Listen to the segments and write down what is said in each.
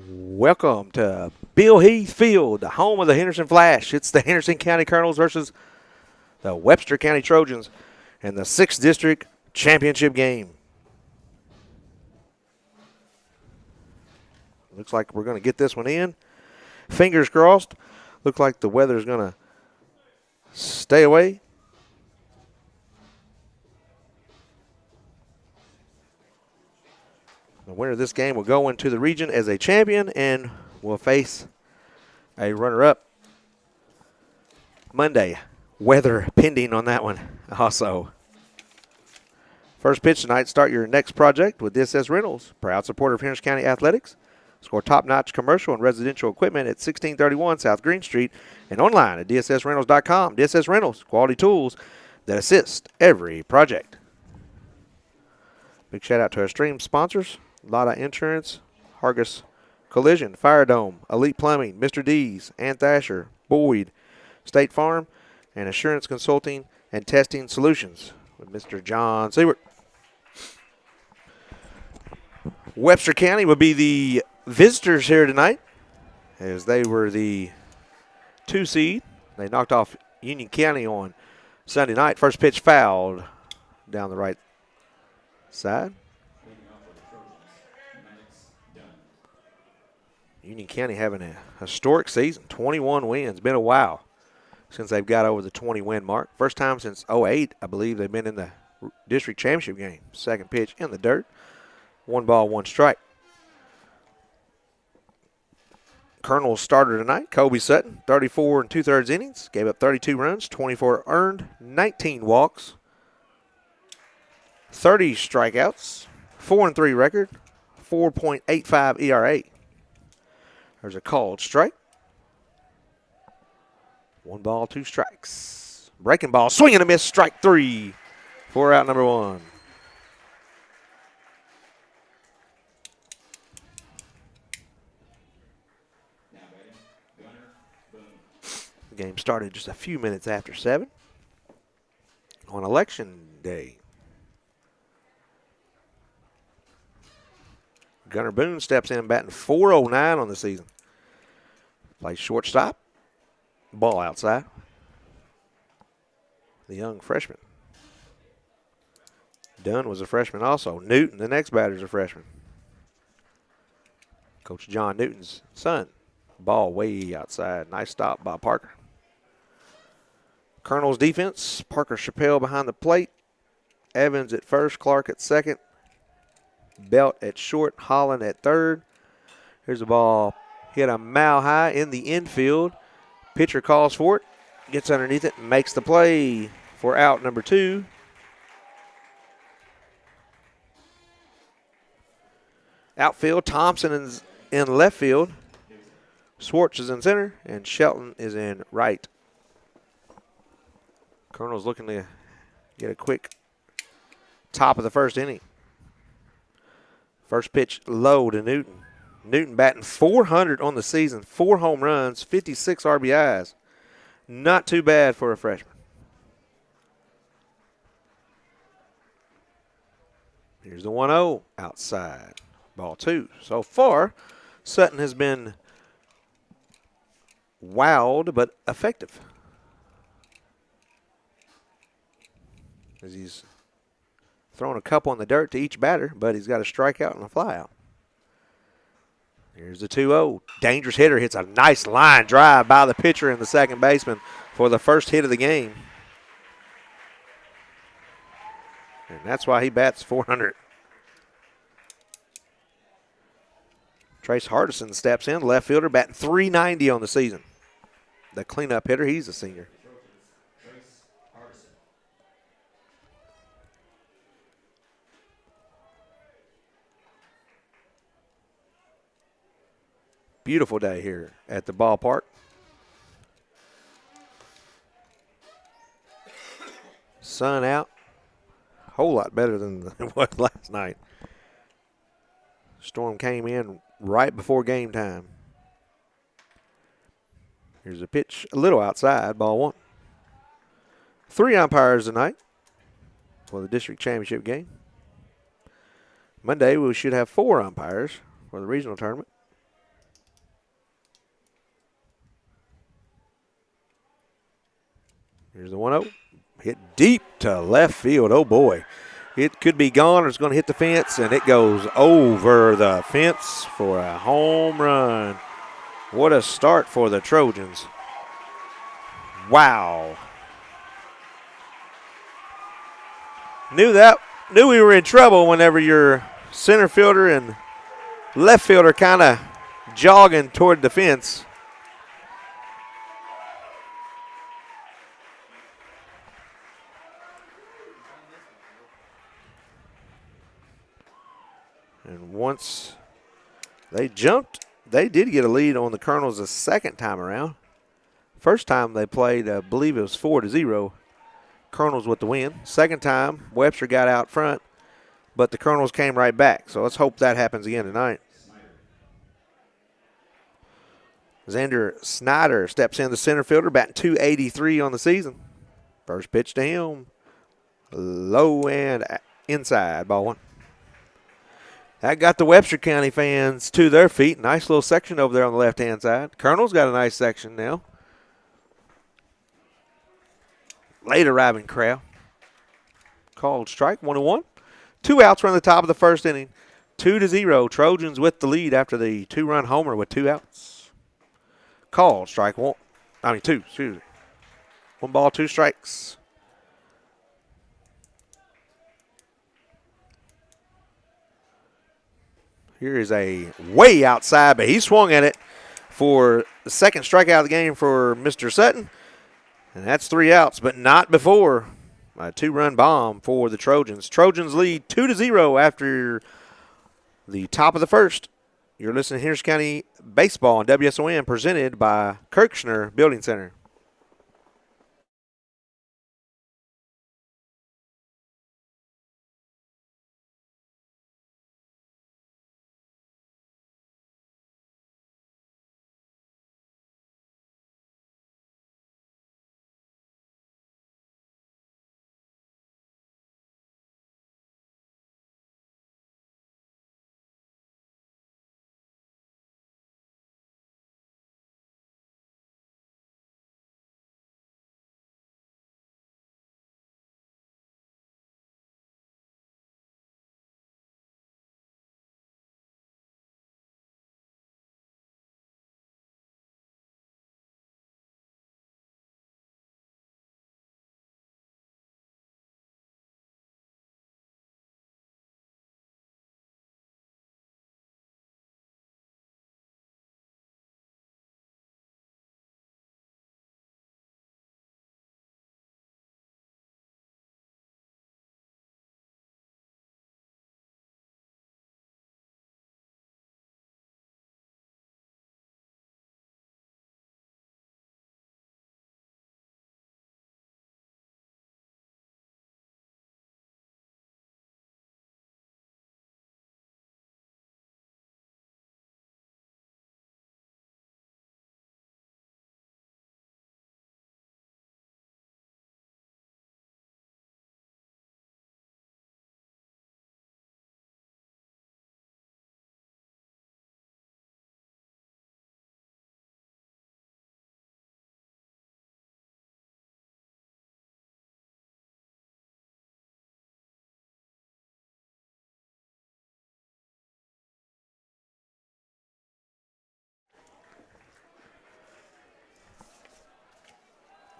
Welcome to Bill Heath Field, the home of the Henderson Flash. It's the Henderson County Colonels versus the Webster County Trojans in the 6th District Championship game. Looks like we're going to get this one in. Fingers crossed. Looks like the weather's going to stay away. The winner of this game will go into the region as a champion and will face a runner-up Monday. Weather pending on that one also. First pitch tonight, start your next project with DSS Rentals, proud supporter of Henderson County Athletics. Score top-notch commercial and residential equipment at 1631 South Green Street and online at dssrentals.com. DSS Rentals, quality tools that assist every project. Big shout-out to our stream sponsors. Lotta Insurance, Hargis Collision, Fire Dome, Elite Plumbing, Mr. D's, Ann Thrasher, Boyd, State Farm, and Assurance Consulting and Testing Solutions with Mr. John Seward. Webster County will be the visitors here tonight as they were the 2 seed. They knocked off Union County on Sunday night. First pitch fouled down the right side. Union County having a historic season, 21 wins. Been a while since they've got over the 20-win mark. First time since '08, I believe, they've been in the district championship game. Second pitch in the dirt. 1 ball, 1 strike. Colonels starter tonight, Kobe Sutton, 34 2/3 innings. Gave up 32 runs, 24 earned, 19 walks, 30 strikeouts, 4-3 record, 4.85 ERA. There's a called strike. 1 ball, 2 strikes. Breaking ball, swing and a miss, strike 3 for out number 1. The game started just a few minutes after 7 on Election Day. Gunnar Boone steps in batting .409 on the season. Plays shortstop. Ball outside. The young freshman. Dunn was a freshman also. Newton, the next batter, is a freshman. Coach John Newton's son. Ball way outside. Nice stop by Parker. Colonel's defense. Parker Chappelle behind the plate. Evans at first. Clark at second. Belt at short, Holland at third. Here's the ball hit a mile high in the infield. Pitcher calls for it, gets underneath it, and makes the play for out number 2. Outfield, Thompson is in left field. Swartz is in center, and Shelton is in right. Colonel's looking to get a quick top of the first inning. First pitch low to Newton. Newton batting .400 on the season, 4 home runs, 56 RBIs. Not too bad for a freshman. Here's the 1-0 outside. Ball 2. So far, Sutton has been wild but effective. As he's throwing a couple in the dirt to each batter, but he's got a strikeout and a flyout. Here's the 2-0. Dangerous hitter hits a nice line drive by the pitcher and the second baseman for the first hit of the game. And that's why he bats .400. Trace Hardison steps in, left fielder, batting .390 on the season. The cleanup hitter, he's a senior. Beautiful day here at the ballpark. Sun out. Whole lot better than it was last night. Storm came in right before game time. Here's a pitch a little outside, ball 1. 3 umpires tonight for the district championship game. Monday we should have 4 umpires for the regional tournament. Here's the 1-0. Hit deep to left field. Oh, boy. It could be gone or it's going to hit the fence, and it goes over the fence for a home run. What a start for the Trojans. Wow. Knew we were in trouble whenever your center fielder and left fielder kind of jogging toward the fence. And once they jumped, they did get a lead on the Colonels the second time around. First time they played, I believe it was 4-0. Colonels with the win. Second time, Webster got out front, but the Colonels came right back. So let's hope that happens again tonight. Xander Snyder steps in, the center fielder, batting .283 on the season. First pitch to him. Low and inside, ball 1. That got the Webster County fans to their feet. Nice little section over there on the left-hand side. Colonel's got a nice section now. Late arriving crowd. Called strike, 1-1. 2 outs run the top of the first inning. 2-0. Trojans with the lead after the 2-run homer with 2 outs. Called strike 2. Excuse me. 1 ball, 2 strikes. Here is a way outside, but he swung at it for the second strikeout of the game for Mr. Sutton. And that's 3 outs, but not before a 2-run bomb for the Trojans. Trojans lead 2-0 after the top of the first. You're listening to Henderson County Baseball on WSON, presented by Kirchner Building Center.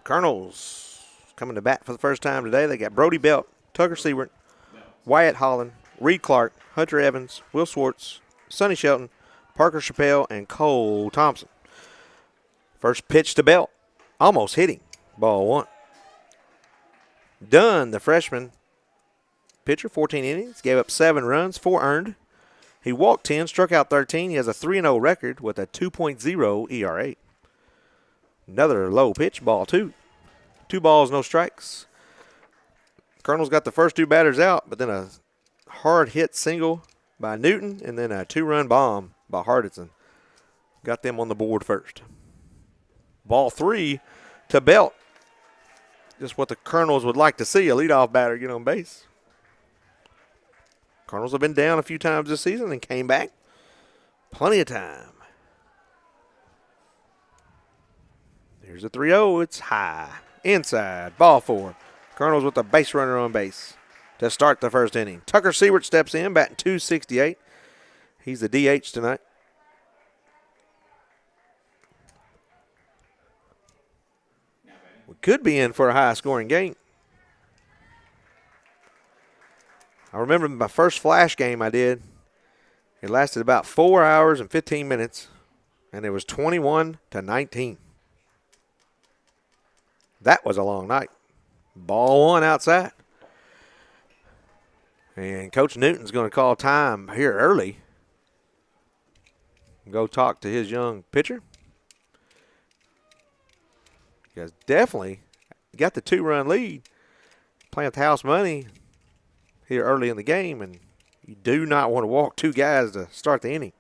Colonels coming to bat for the first time today. They got Brody Belt, Tucker Seward, Wyatt Holland, Reed Clark, Hunter Evans, Will Swartz, Sonny Shelton, Parker Chappelle, and Cole Thompson. First pitch to Belt. Almost hitting. Ball 1. Dunn, the freshman pitcher, 14 innings, gave up 7 runs, 4 earned. He walked 10, struck out 13. He has a 3-0 record with a 2.0 ERA. Another low pitch, ball 2. 2 balls, no strikes. Colonel's got the first 2 batters out, but then a hard hit single by Newton and then a 2-run bomb by Hardison. Got them on the board first. Ball 3 to Belt. Just what the Colonels would like to see, a leadoff batter get on base. Colonels have been down a few times this season and came back. Plenty of time. Here's a 3-0. It's high. inside, ball 4. Colonels with a base runner on base to start the first inning. Tucker Seward steps in, batting .268. He's the DH tonight. We could be in for a high-scoring game. I remember my first flash game I did. It lasted about 4 hours and 15 minutes, and it was 21-19. That was a long night. Ball 1 outside. And Coach Newton's going to call time here early. Go talk to his young pitcher. You guys definitely got the 2-run lead. Playing with house money here early in the game, and you do not want to walk 2 guys to start the inning.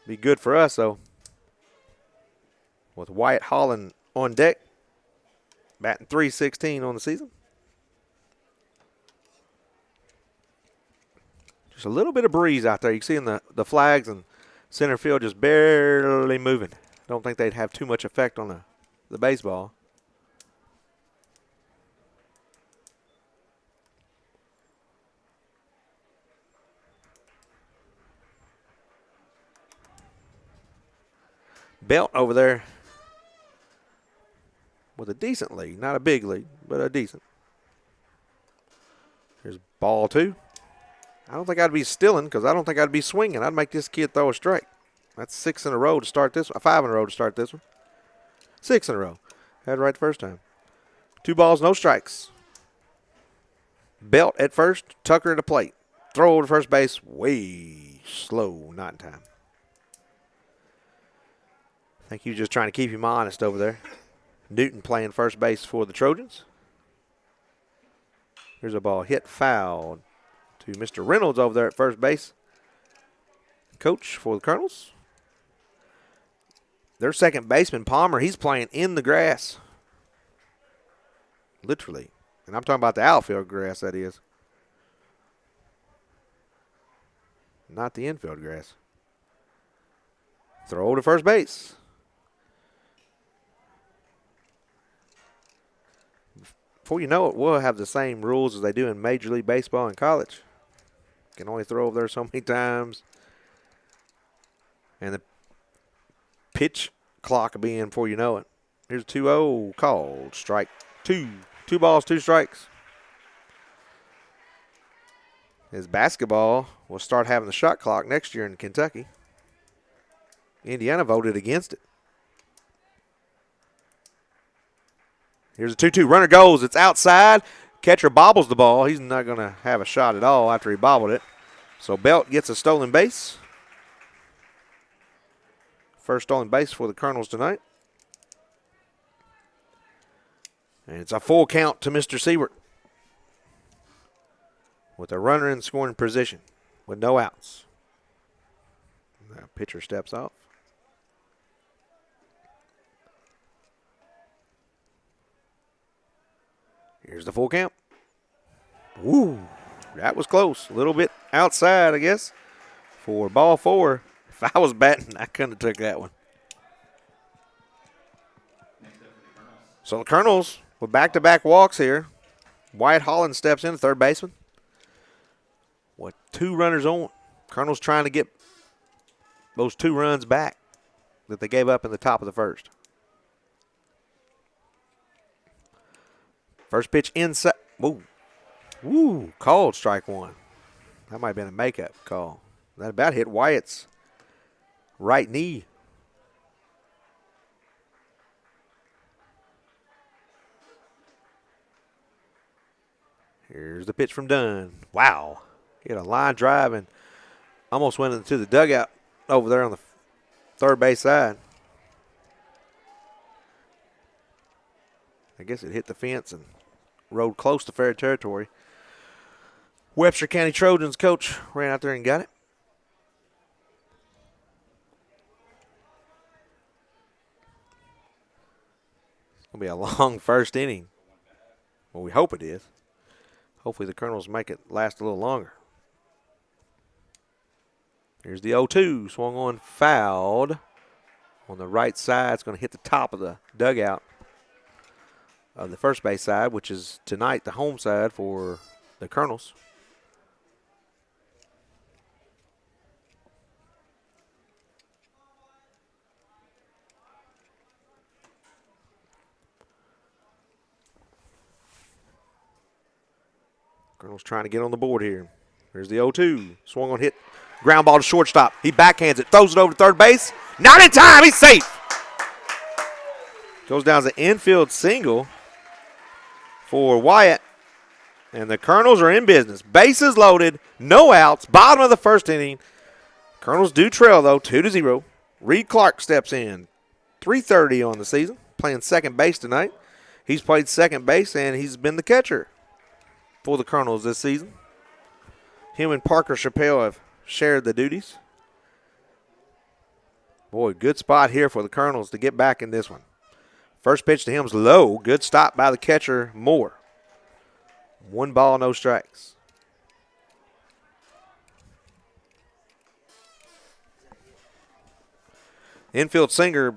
Be good for us, though. With Wyatt Holland on deck, batting .316 on the season. Just a little bit of breeze out there. You can see in the flags and center field just barely moving. Don't think they'd have too much effect on the baseball. Belt over there with a decent lead. Not a big lead, but a decent. Here's ball 2. I don't think I'd be stealing because I don't think I'd be swinging. I'd make this kid throw a strike. That's 6 in a row to start this one. 5 in a row to start this one. 6 in a row. Had it right the first time. 2 balls, no strikes. Belt at first, Tucker at the plate. Throw over to first base, way slow, not in time. I think he was just trying to keep him honest over there. Newton playing first base for the Trojans. Here's a ball hit foul to Mr. Reynolds over there at first base. Coach for the Colonels. Their second baseman, Palmer, he's playing in the grass. Literally. And I'm talking about the outfield grass, that is. Not the infield grass. Throw to first base. Before you know it, we'll have the same rules as they do in Major League Baseball and college. Can only throw over there so many times. And the pitch clock will be in before you know it. Here's a 2-0 called. Strike 2. 2 balls, 2 strikes. His basketball will start having the shot clock next year in Kentucky. Indiana voted against it. Here's a 2-2. Runner goes. It's outside. Catcher bobbles the ball. He's not going to have a shot at all after he bobbled it. So Belt gets a stolen base. First stolen base for the Colonels tonight. And it's a full count to Mr. Seward. With a runner in scoring position with no outs. Now pitcher steps off. Here's the full count. Woo, that was close. A little bit outside, I guess, for ball 4. If I was batting, I couldn't have took that one. So the Colonels with back-to-back walks here. Wyatt Holland steps in, third baseman. With 2 runners on. Colonels trying to get those 2 runs back that they gave up in the top of the first. First pitch inside. Woo. Woo. Called strike 1. That might have been a makeup call. That about hit Wyatt's right knee. Here's the pitch from Dunn. Wow. He had a line drive and almost went into the dugout over there on the third base side. I guess it hit the fence and rode close to fair territory. Webster County Trojans coach ran out there and got it. It's going to be a long first inning. Well, we hope it is. Hopefully the Colonels make it last a little longer. Here's the 0-2. Swung on, fouled. On the right side, it's going to hit the top of the dugout. of the first base side, which is tonight the home side for the Colonels. Colonels trying to get on the board here. There's the 0-2. Swung on, hit. Ground ball to shortstop. He backhands it. Throws it over to third base. Not in time. He's safe. Goes down as an infield single for Wyatt. And the Colonels are in business. Bases loaded. No outs. Bottom of the first inning. Colonels do trail, though, 2-0. Reed Clark steps in. .330 on the season. Playing second base tonight. He's played second base, and he's been the catcher for the Colonels this season. Him and Parker Chappelle have shared the duties. Boy, good spot here for the Colonels to get back in this one. First pitch to him's low. Good stop by the catcher, Moore. 1 ball, no strikes. Infield single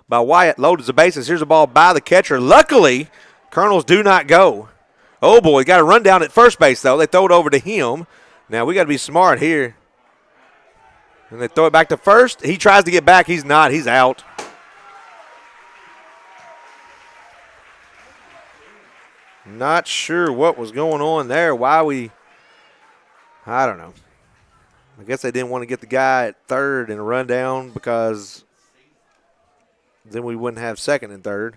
by Wyatt loads the bases. Here's a ball by the catcher. Luckily, Colonels do not go. Oh, boy, got a run down at first base, though. They throw it over to him. Now, we got to be smart here. And they throw it back to first. He tries to get back. He's not. He's out. Not sure what was going on there. I don't know. I guess they didn't want to get the guy at third in a rundown because then we wouldn't have second and third.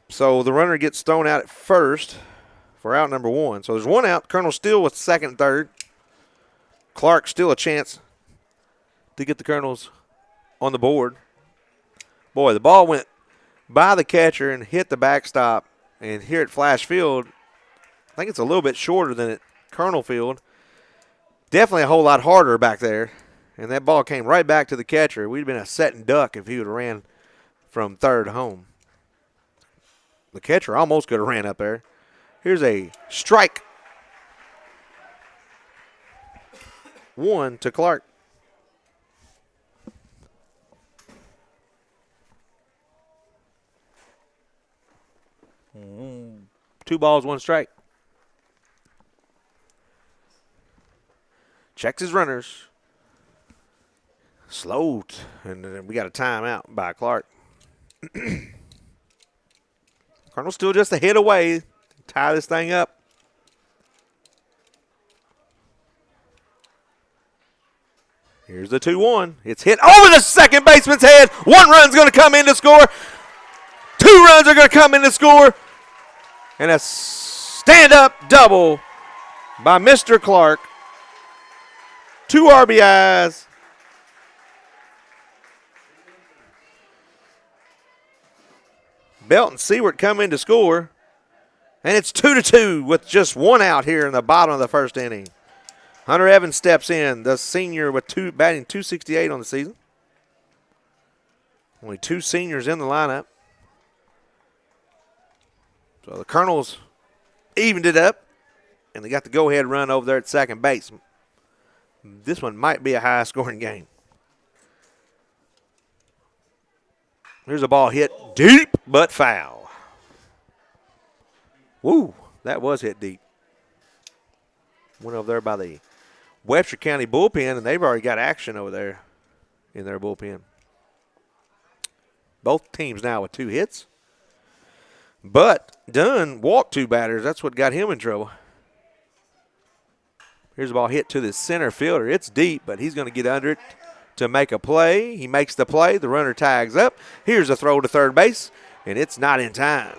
So the runner gets thrown out at first for out number 1. So there's 1 out. Colonel still with second and third. Clark still a chance to get the Colonels on the board. Boy, the ball went by the catcher and hit the backstop. And here at Flash Field, I think it's a little bit shorter than at Colonel Field. Definitely a whole lot harder back there. And that ball came right back to the catcher. We'd have been a setting duck if he would have ran from third home. The catcher almost could have ran up there. Here's a strike. 1 to Clark. Mm. 2 balls, 1 strike. Checks his runners. Slowed. And then we got a timeout by Clark. Colonel's still just a hit away. Tie this thing up. Here's the 2-1. It's hit over the second baseman's head. 1 run's going to come in to score. 2 runs are going to come in to score. And a stand-up double by Mr. Clark. 2 RBIs. Belton Seward come in to score. And it's 2-2 with just 1 out here in the bottom of the first inning. Hunter Evans steps in, the senior with batting .268 on the season. Only 2 seniors in the lineup. So the Colonels evened it up, and they got the go-ahead run over there at second base. This one might be a high-scoring game. Here's a ball hit deep but foul. Woo, that was hit deep. Went over there by the Webster County bullpen, and they've already got action over there in their bullpen. Both teams now with 2 hits. But Dunn walked 2 batters. That's what got him in trouble. Here's a ball hit to the center fielder. It's deep, but he's going to get under it to make a play. He makes the play. The runner tags up. Here's a throw to third base, and it's not in time.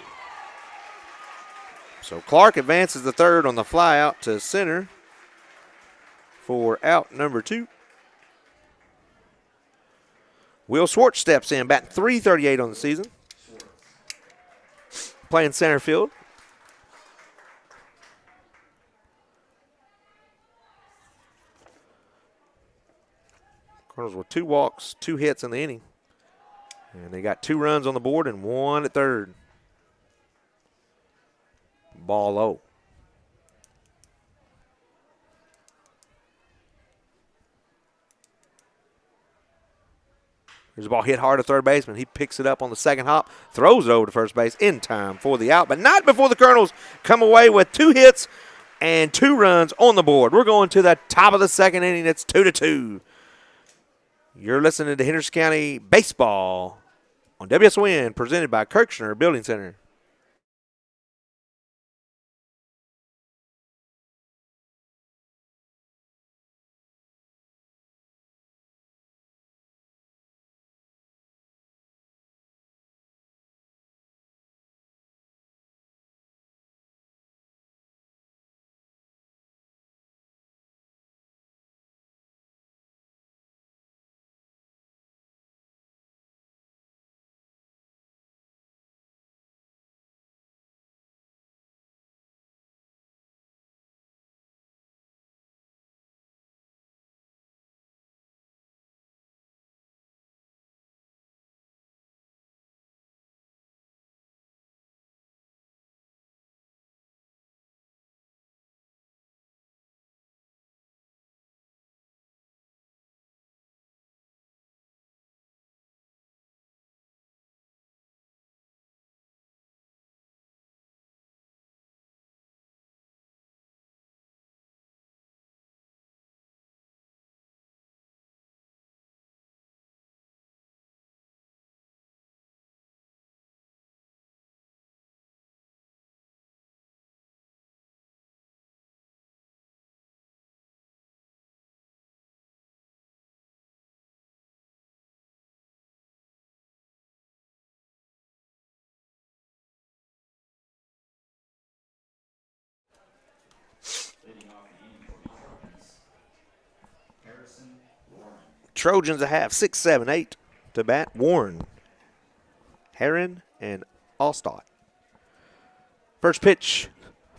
So Clark advances the third on the fly out to center for out number 2. Will Swartz steps in, batting .338 on the season. Playing center field. Cardinals with 2 walks, 2 hits in the inning. And they got 2 runs on the board and 1 at third. Ball low. There's a ball hit hard to third baseman. He picks it up on the second hop, throws it over to first base in time for the out, but not before the Colonels come away with 2 hits and 2 runs on the board. We're going to the top of the second inning. It's 2-2. You're listening to Henderson County Baseball on WSON, presented by Kirchner Building Center. Trojans a half, 6, 7, 8 to bat. Warren, Heron, and Allstott. First pitch,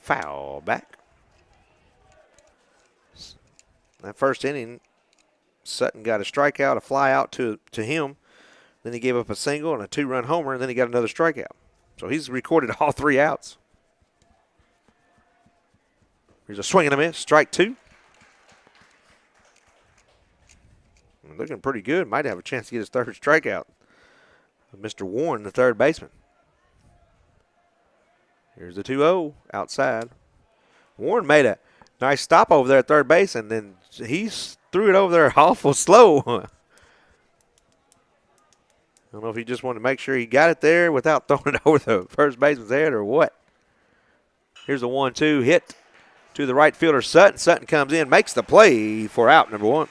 foul back. That first inning, Sutton got a strikeout, a fly out to him. Then he gave up a single and a 2-run homer, and then he got another strikeout. So he's recorded all 3 outs. Here's a swing and a miss, strike 2. Looking pretty good. Might have a chance to get his 3rd strikeout. Mr. Warren, the 3rd baseman. Here's the 2-0 outside. Warren made a nice stop over there at 3rd base, and then he threw it over there awful slow. I don't know if he just wanted to make sure he got it there without throwing it over the first baseman's head or what. Here's a 1-2 hit to the right fielder, Sutton. Sutton comes in, makes the play for out number 1.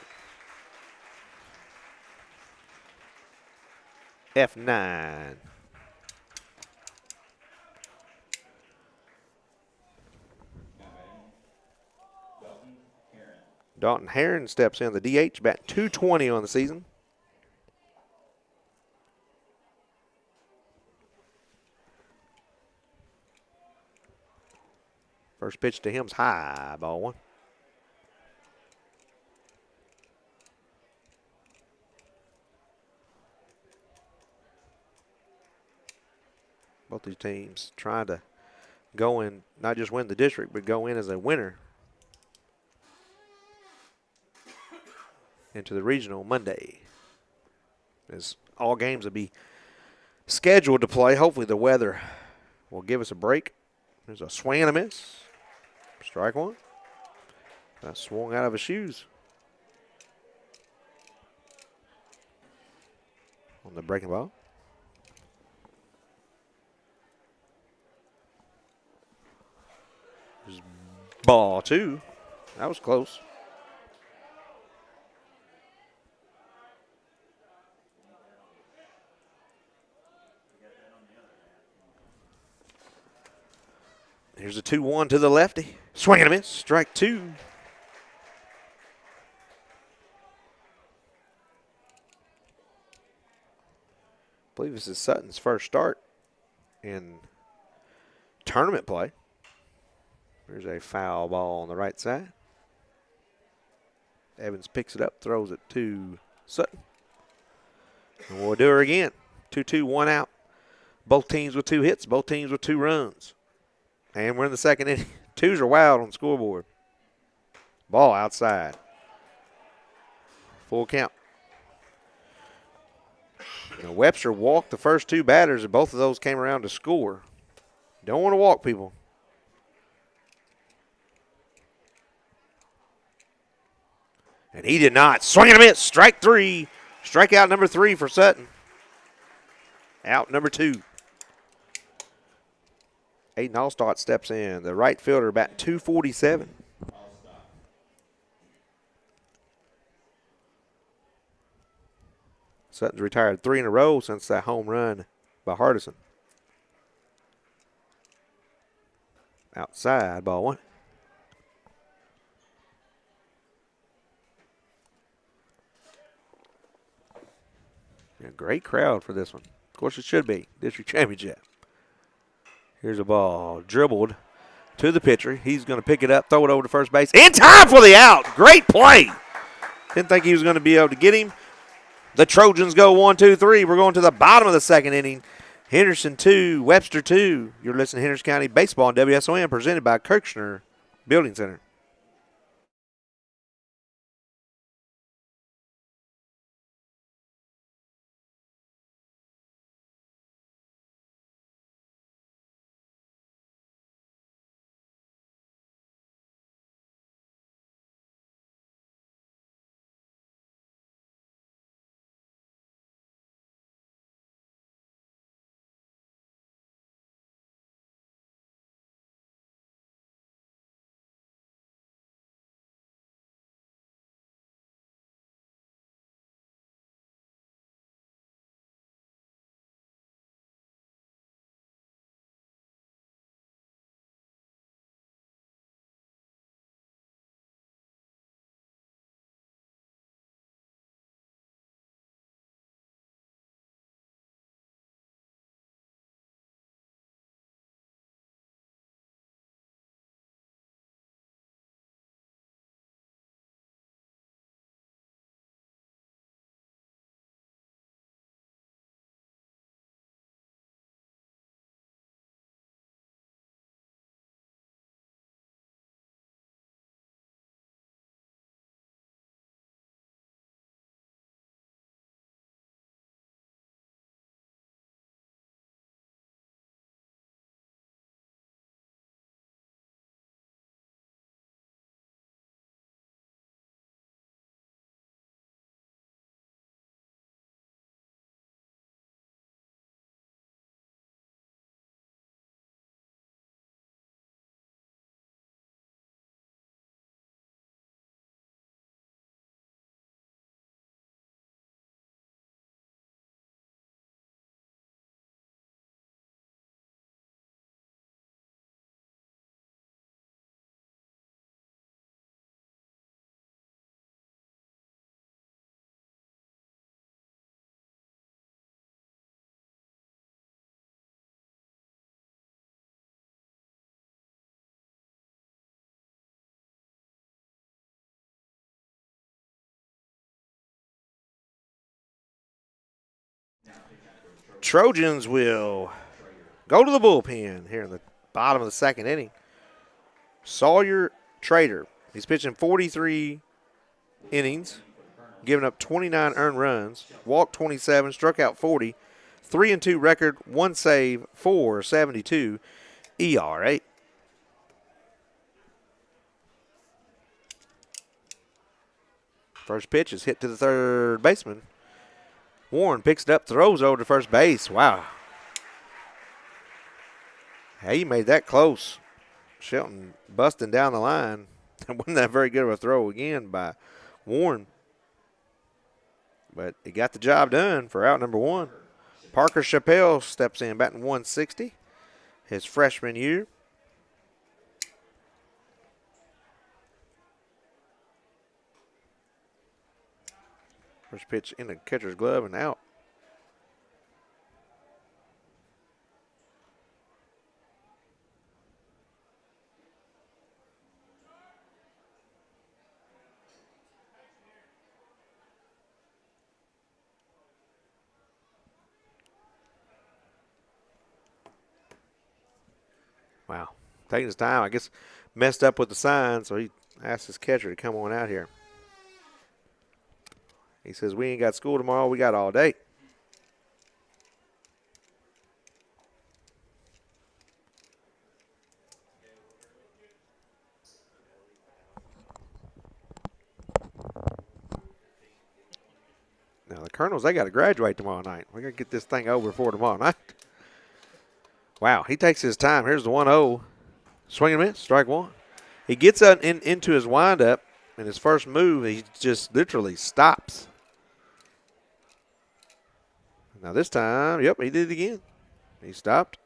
F9. Dalton Heron steps in, the DH, batting .220 on the season. First pitch to him's high, ball 1. Both these teams trying to go in, not just win the district, but go in as a winner into the regional Monday. As all games will be scheduled to play. Hopefully the weather will give us a break. There's a swing and a miss. Strike 1. That swung out of his shoes. On the breaking ball. There's ball 2. That was close. Here's a 2-1 to the lefty. Swing and a miss. Strike 2. I believe this is Sutton's first start in tournament play. There's a foul ball on the right side. Evans picks it up, throws it to Sutton. And we'll do her again. 2-2, 1 out. Both teams with 2 hits, both teams with 2 runs. And we're in the second inning. 2s are wild on the scoreboard. Ball outside. Full count. Now, Webster walked the first two batters, and both of those came around to score. Don't want to walk people. And he did not. Swing and a miss. Strike three. Strikeout number 3 for Sutton. Out number 2. Aiden Allstott steps in. The right fielder batting .247. Sutton's retired 3 in a row since that home run by Hardison. Outside, ball 1. Yeah, great crowd for this one. Of course, it should be. District Championship. Here's a ball dribbled to the pitcher. He's going to pick it up, throw it over to first base. In time for the out. Great play. Didn't think he was going to be able to get him. The Trojans go 1, 2, 3. We're going to the bottom of the second inning. Henderson 2, Webster 2. You're listening to Henderson County Baseball on WSON, presented by Kirchner Building Center. Trojans will go to the bullpen here in the bottom of the second inning. Sawyer Trader, he's pitching 43 innings, giving up 29 earned runs, walked 27, struck out 40, 3-2 record, 1 save, 4.72 ERA. First pitch is hit to the third baseman. Warren picks it up, throws over to first base. Wow. Hey, he made that close. Shelton busting down the line. Wasn't that very good of a throw again by Warren. But he got the job done for out number 1. Parker Chappelle steps in, batting 160, his freshman year. First pitch in the catcher's glove and out. Wow. Taking his time. I guess messed up with the sign, so he asked his catcher to come on out here. He says, we ain't got school tomorrow. We got all day. Colonels, they got to graduate tomorrow night. We're going to get this thing over for tomorrow night. Wow, he takes his time. Here's the 1-0. Swing and miss, strike one. He gets into his windup, and his first move, he just literally stops. Now this time, yep, he did it again. He stopped.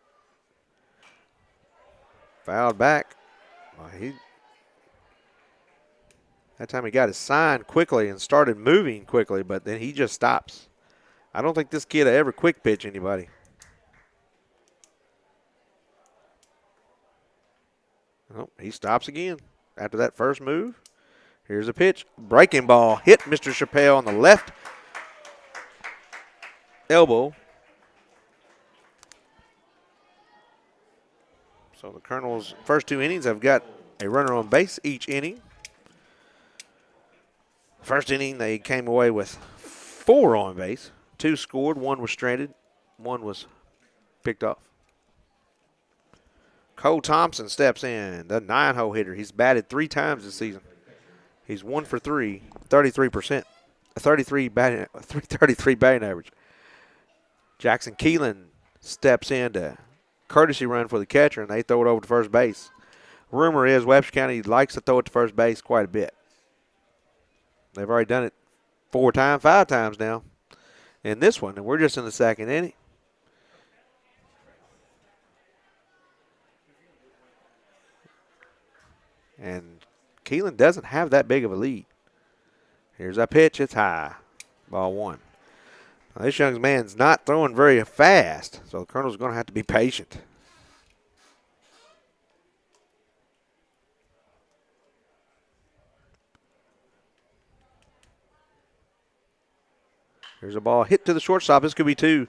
Fouled back. Well, that time he got his sign quickly and started moving quickly, but then he just stops. I don't think this kid will ever quick pitch anybody. Oh, he stops again after that first move. Here's a pitch. Breaking ball hit Mr. Chappelle on the left elbow. So the Colonels' first two innings have got a runner on base each inning. First inning, they came away with 4 on base. 2 scored, 1 was stranded, 1 was picked off. Cole Thompson steps in, the 9-hole hitter. He's batted 3 times this season. He's 1 for 3, 33%, 333 batting average. Jackson Keelan steps in to courtesy run for the catcher, and they throw it over to first base. Rumor is Webster County likes to throw it to first base quite a bit. They've already done it 5 times now in this one, and we're just in the second inning. And Keelan doesn't have that big of a lead. Here's a pitch. It's high. Ball 1. Now, this young man's not throwing very fast, so the Colonel's going to have to be patient. Here's a ball hit to the shortstop. This could be 2.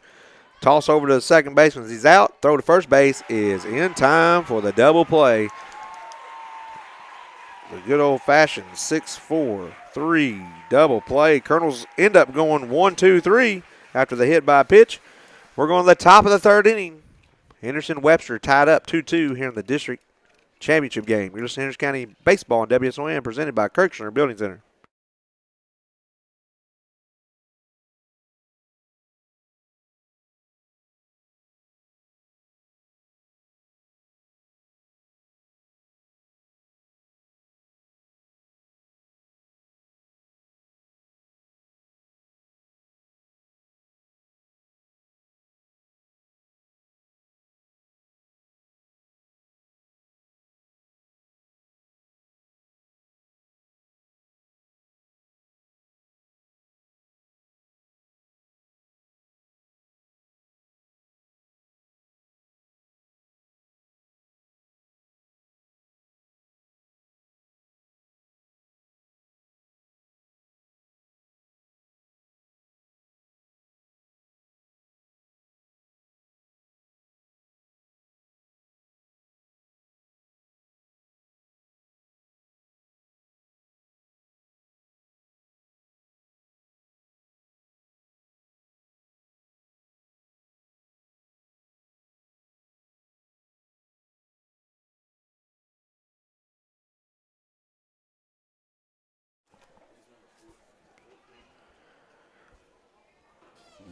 Toss over to the second baseman. He's out. Throw to first base is in time for the double play. The good old-fashioned 6-4-3 double play. Colonels end up going 1-2-3 after the hit by a pitch. We're going to the top of the 3rd inning. Henderson-Webster tied up 2-2 here in the district championship game. You're listening to Henderson County Baseball on WSON, presented by Kirkshire Building Center.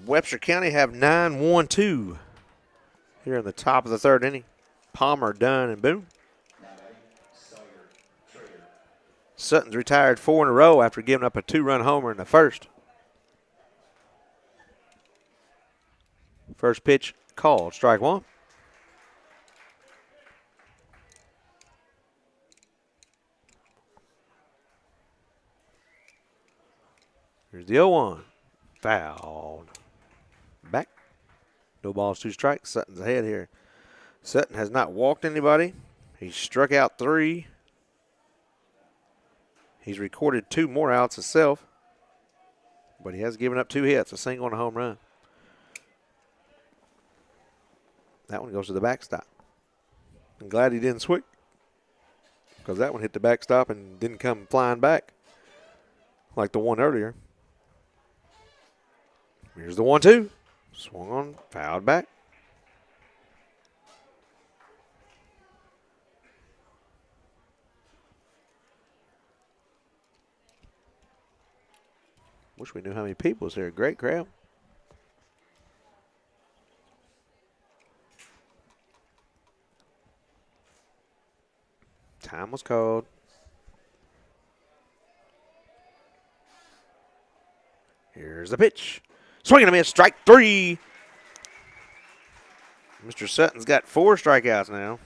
Webster County have 9-1-2 here in the top of the 3rd inning. Palmer, Dunn, and Boone. Sutton's retired 4 in a row after giving up a 2-run homer in the first. First pitch called, strike 1. Here's the 0-1. Fouled. Back. No balls, 2 strikes. Sutton's ahead here. Sutton has not walked anybody. He's struck out 3. He's recorded 2 more outs himself, but he has given up 2 hits, a single and a home run. That one goes to the backstop. I'm glad he didn't swing, because that one hit the backstop and didn't come flying back like the one earlier. Here's the 1-2. Swung on, fouled back. Wish we knew how many people was here. Great crowd. Time was called. Here's the pitch. Swing and a miss. Strike 3. Mr. Sutton's got 4 strikeouts now.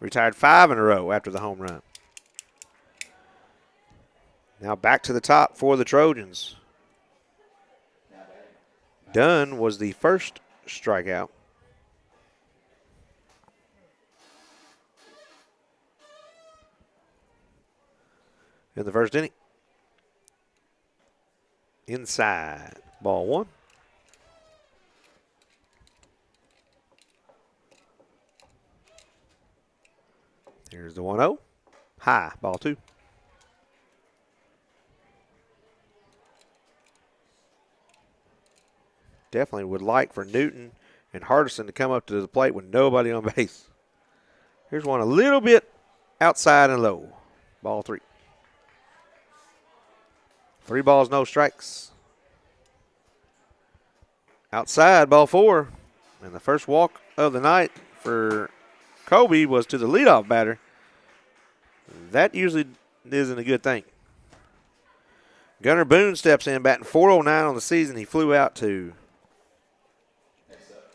Retired 5 in a row after the home run. Now back to the top for the Trojans. Dunn was the first strikeout. In the first inning. Inside. Ball 1. Here's the 1-0. High. Ball 2. Definitely would like for Newton and Hardison to come up to the plate with nobody on base. Here's one a little bit outside and low. Ball 3. 3 balls, no strikes. Outside, ball 4. And the first walk of the night for Kobe was to the leadoff batter. That usually isn't a good thing. Gunnar Boone steps in, batting .409 on the season. He flew out to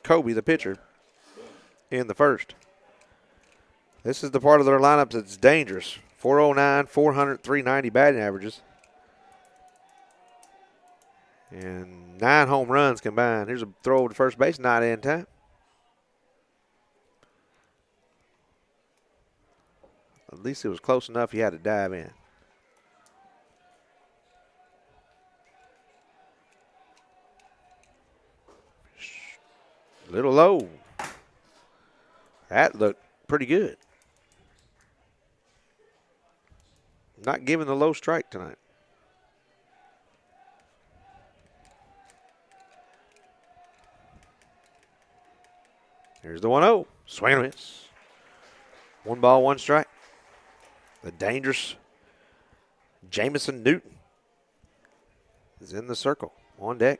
Kobe, the pitcher, in the first. This is the part of their lineup that's dangerous. .409, 400, .390 batting averages. And 9 home runs combined. Here's a throw to first base, not in time. At least it was close enough he had to dive in. A little low. That looked pretty good. Not giving the low strike tonight. Here's the 1-0. Swing and miss. 1 ball, 1 strike. The dangerous Jamison Newton is in the circle, on deck.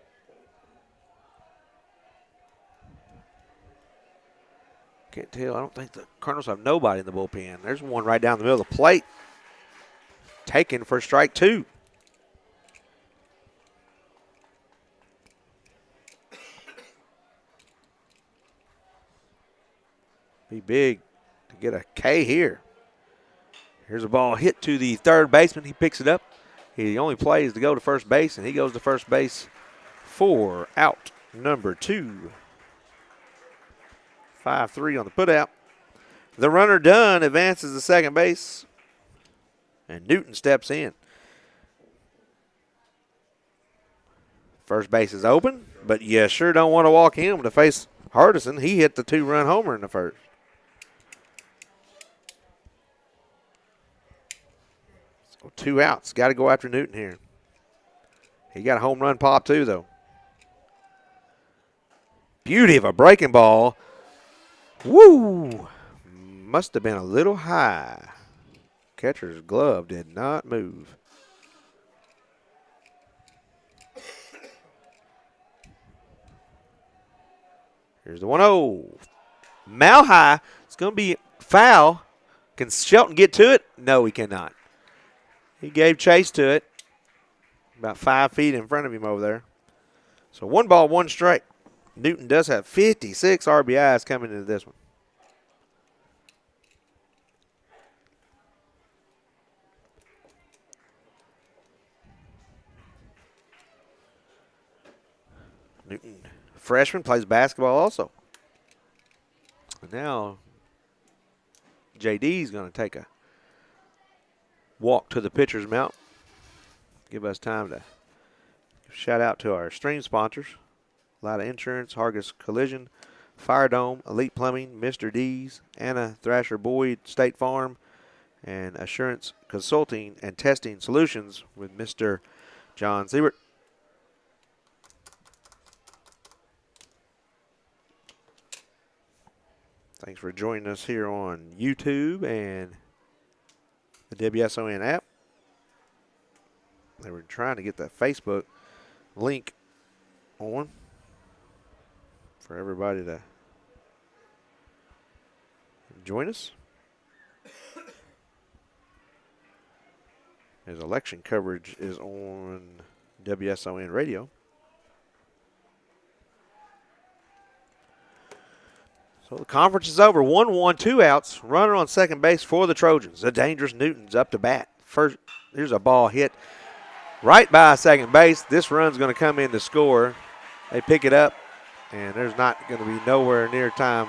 Can't tell. I don't think the Cardinals have nobody in the bullpen. There's one right down the middle of the plate. Taken for strike 2. Be big to get a K here. Here's a ball hit to the third baseman. He picks it up. He only plays to go to first base, and he goes to first base for out number 2. 5-3 on the putout. The runner Dunn advances to second base, and Newton steps in. First base is open, but you sure don't want to walk him to face Hardison. He hit the 2-run homer in the first. So 2 outs. Got to go after Newton here. He got a home run pop too, though. Beauty of a breaking ball. Woo! Must have been a little high. Catcher's glove did not move. Here's the 1-0. Mile high. It's going to be foul. Can Shelton get to it? No, he cannot. He gave chase to it. About 5 feet in front of him over there. So 1 ball, 1 strike. Newton does have 56 RBIs coming into this one. Newton, freshman, plays basketball also. And now JD's going to take a walk to the pitcher's mound. Give us time to shout out to our stream sponsors. Lida Insurance, Hargis Collision, Fire Dome, Elite Plumbing, Mr. D's, Anna Thrasher Boyd, State Farm, and Assurance Consulting and Testing Solutions with Mr. John Siebert. Thanks for joining us here on YouTube and the WSON app. They were trying to get that Facebook link on for everybody to join us. His election coverage is on WSON radio. So the conference is over. 1-1, 2 outs. Runner on second base for the Trojans. The dangerous Newton's up to bat. First, here's a ball hit right by second base. This run's going to come in to score. They pick it up, and there's not going to be nowhere near time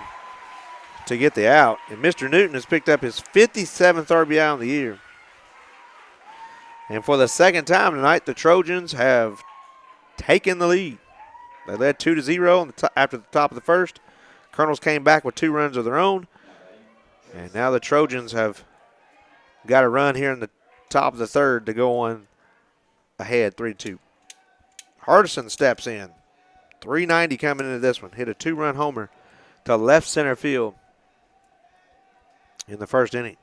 to get the out. And Mr. Newton has picked up his 57th RBI on the year. And for the second time tonight, the Trojans have taken the lead. They led 2-0 after the top of the first. Colonels came back with 2 runs of their own. And now the Trojans have got a run here in the top of the third to go on ahead 3-2. Hardison steps in. 390 coming into this one. Hit a 2-run homer to left center field in the first inning.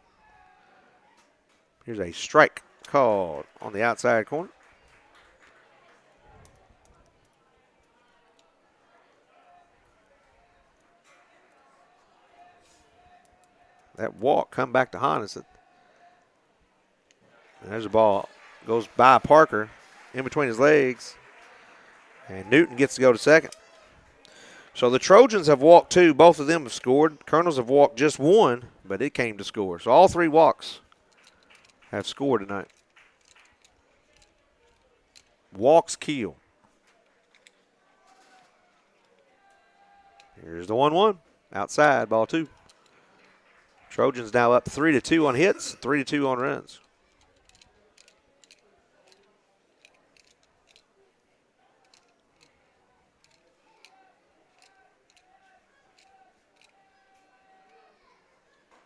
Here's a strike called on the outside corner. That walk come back to Hodison. And there's a ball. Goes by Parker in between his legs. And Newton gets to go to second. So the Trojans have walked 2. Both of them have scored. Colonels have walked just 1, but it came to score. So all 3 walks have scored tonight. Walks kill. Here's the 1-1. Outside, ball 2. Trojans now up 3-2 on hits, 3-2 on runs.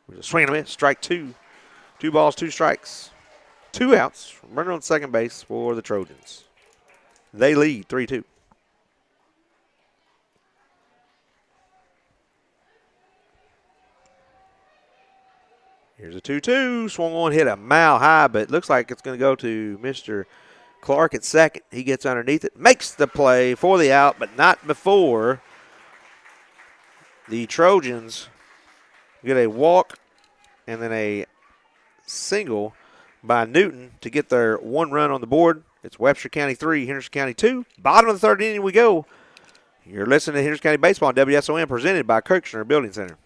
There's a swing and a miss, strike 2. 2 balls, 2 strikes. 2 outs, runner on second base for the Trojans. They lead 3-2. Here's a 2-2. Swung on, hit a mile high, but looks like it's going to go to Mr. Clark at second. He gets underneath it, makes the play for the out, but not before the Trojans get a walk and then a single by Newton to get their 1 run on the board. It's Webster County 3, Henderson County 2. Bottom of the third inning we go. You're listening to Henderson County Baseball on WSON, presented by Kirchner Building Center.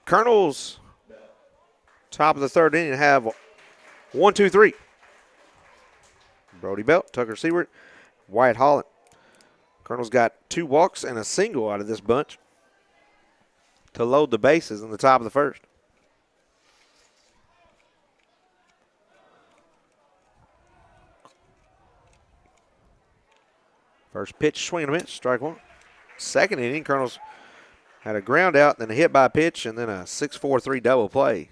Colonels, top of the third inning, have 1, 2, 3. Brody Belt, Tucker Seward, Wyatt Holland. Colonels got 2 walks and a single out of this bunch to load the bases in the top of the first. First pitch, swing and a miss, strike 1. Second inning, Colonels Had a ground out, then a hit by pitch, and then a 6-4-3 double play.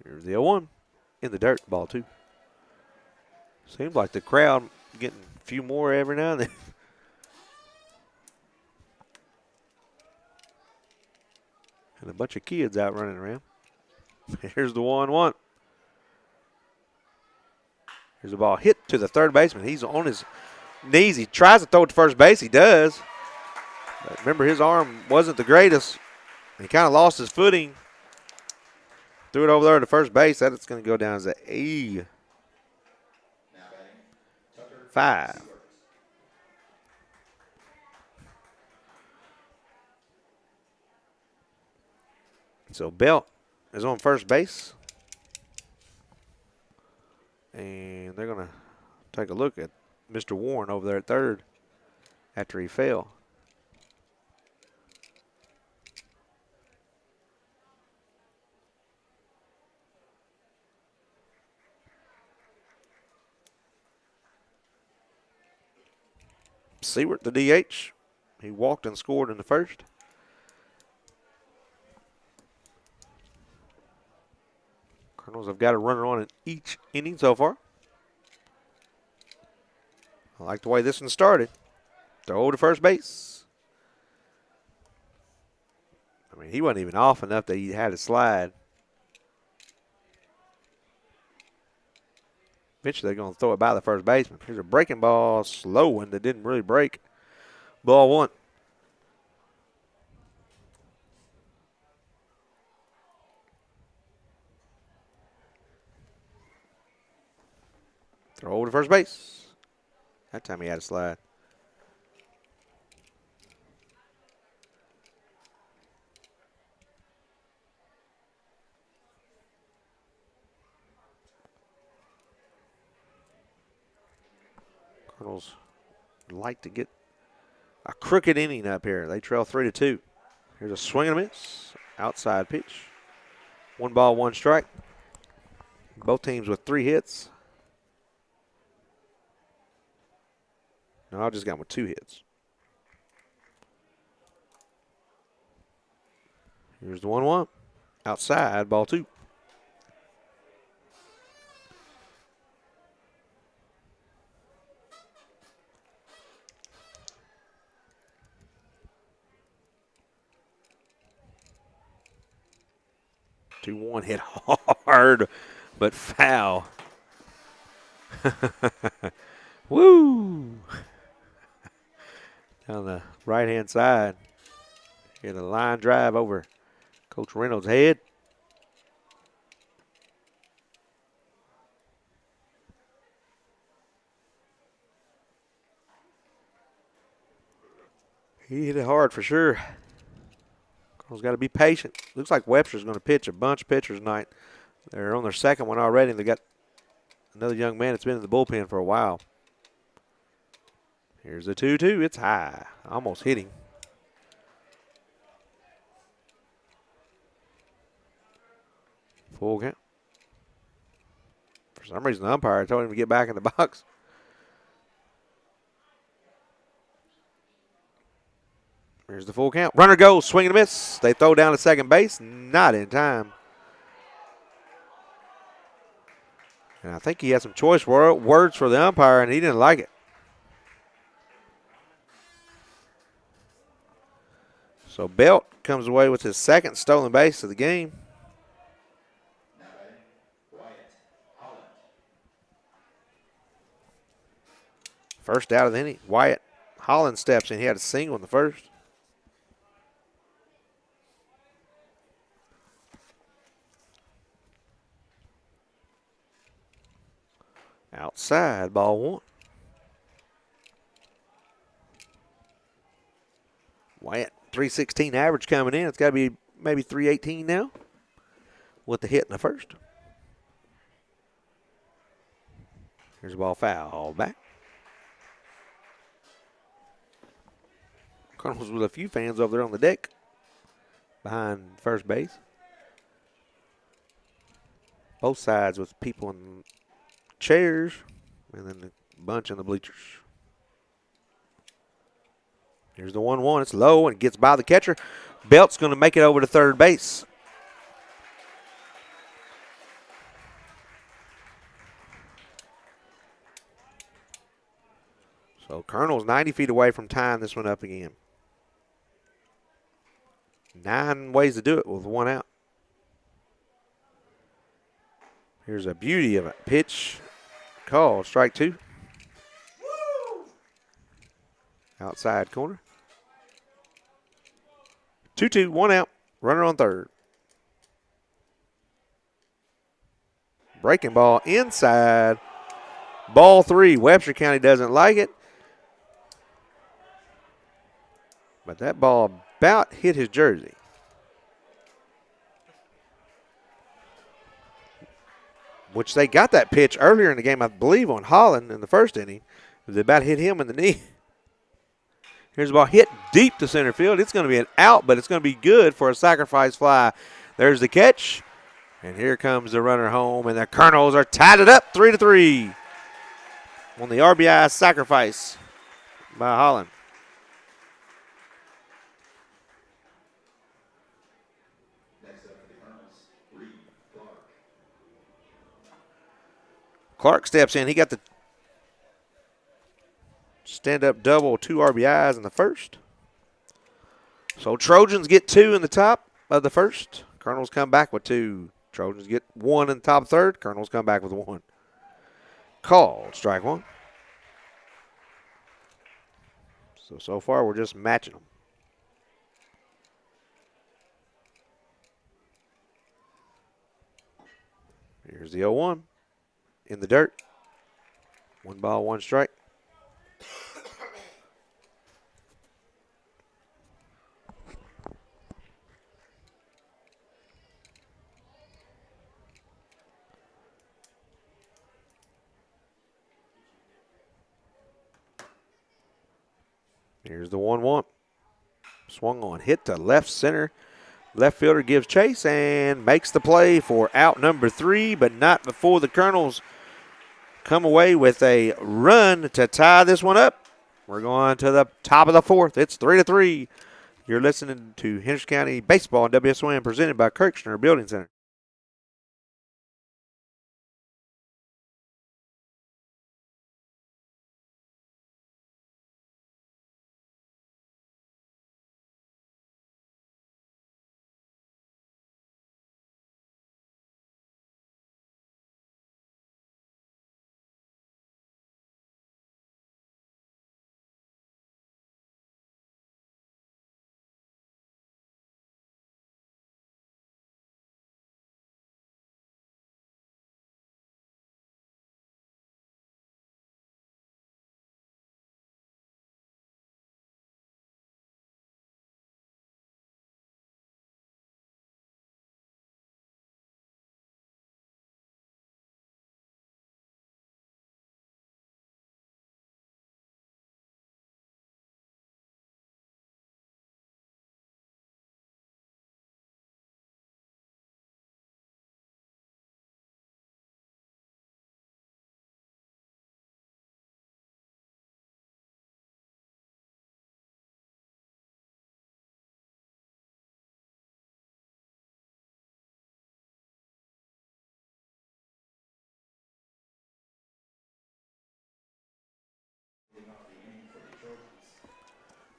Here's the 0-1 in the dirt, ball 2. Seems like the crowd getting a few more every now and then. And a bunch of kids out running around. Here's the 1-1. Here's the ball hit to the third baseman. He's on his knees. He tries to throw it to first base. He does. But remember, his arm wasn't the greatest. He kind of lost his footing. Threw it over there to first base. That's going to go down as an E. 5. So Belt is on first base. And they're going to take a look at Mr. Warren over there at third after he fell. Seward, the DH. He walked and scored in the first. Cardinals have got a runner on in each inning so far. I like the way this one started. Throw to first base. I mean, he wasn't even off enough that he had to slide. Eventually, they're going to throw it by the first baseman. Here's a breaking ball, slow one that didn't really break. Ball 1. Throw to first base. That time he had to slide. Cardinals like to get a crooked inning up here. They trail 3-2. Here's a swing and a miss. Outside pitch. 1 ball, 1 strike. Both teams with 3 hits. No, I just got him with 2 hits. Here's the 1-1. Outside, ball 2. Two-one hit hard, but foul. Woo! Down the right-hand side. Hit a line drive over Coach Reynolds' head. He hit it hard for sure. Cardinals got to be patient. Looks like Webster's going to pitch a bunch of pitchers tonight. They're on their second one already, and they got another young man that's been in the bullpen for a while. Here's the 2-2. It's high. Almost hit him. Full count. For some reason, the umpire told him to get back in the box. Here's the full count. Runner goes, swing and a miss. They throw down to second base. Not in time. And I think he had some choice words for the umpire, and he didn't like it. So Belt comes away with his second stolen base of the game. First out of the inning. Wyatt Holland steps in. He had a single in the first. Outside, ball 1. Wyatt, 316 average coming in. It's got to be maybe 318 now with the hit in the first. Here's a ball foul back. Cardinals with a few fans over there on the deck behind first base. Both sides with people in chairs, and then the bunch in the bleachers. Here's the 1-1. It's low and it gets by the catcher. Belt's going to make it over to third base. So Colonel's 90 feet away from tying this one up again. 9 ways to do it with 1 out. Here's a beauty of a pitch called strike 2. Outside corner. 2-2, 1 out. Runner on third. Breaking ball inside. Ball 3. Webster County doesn't like it. But that ball about hit his jersey. Which they got that pitch earlier in the game, I believe, on Holland in the first inning. It about hit him in the knee. Here's the ball hit deep to center field. It's going to be an out, but it's going to be good for a sacrifice fly. There's the catch. And here comes the runner home, and the Colonels are tied it up 3-3 on the RBI sacrifice by Holland. Clark steps in. He got the stand-up double, 2 RBIs in the first. So Trojans get 2 in the top of the first. Colonels come back with 2. Trojans get 1 in the top third. Colonels come back with 1. Called strike 1. So far we're just matching them. Here's the 0-1 in the dirt. 1 ball, 1 strike. Here's the 1-1. Swung on, hit to left center. Left fielder gives chase and makes the play for out number 3, but not before the Colonels come away with a run to tie this one up. We're going to the top of the 4th. It's 3-3. You're listening to Henderson County Baseball on WSON presented by Kirchner Building Center.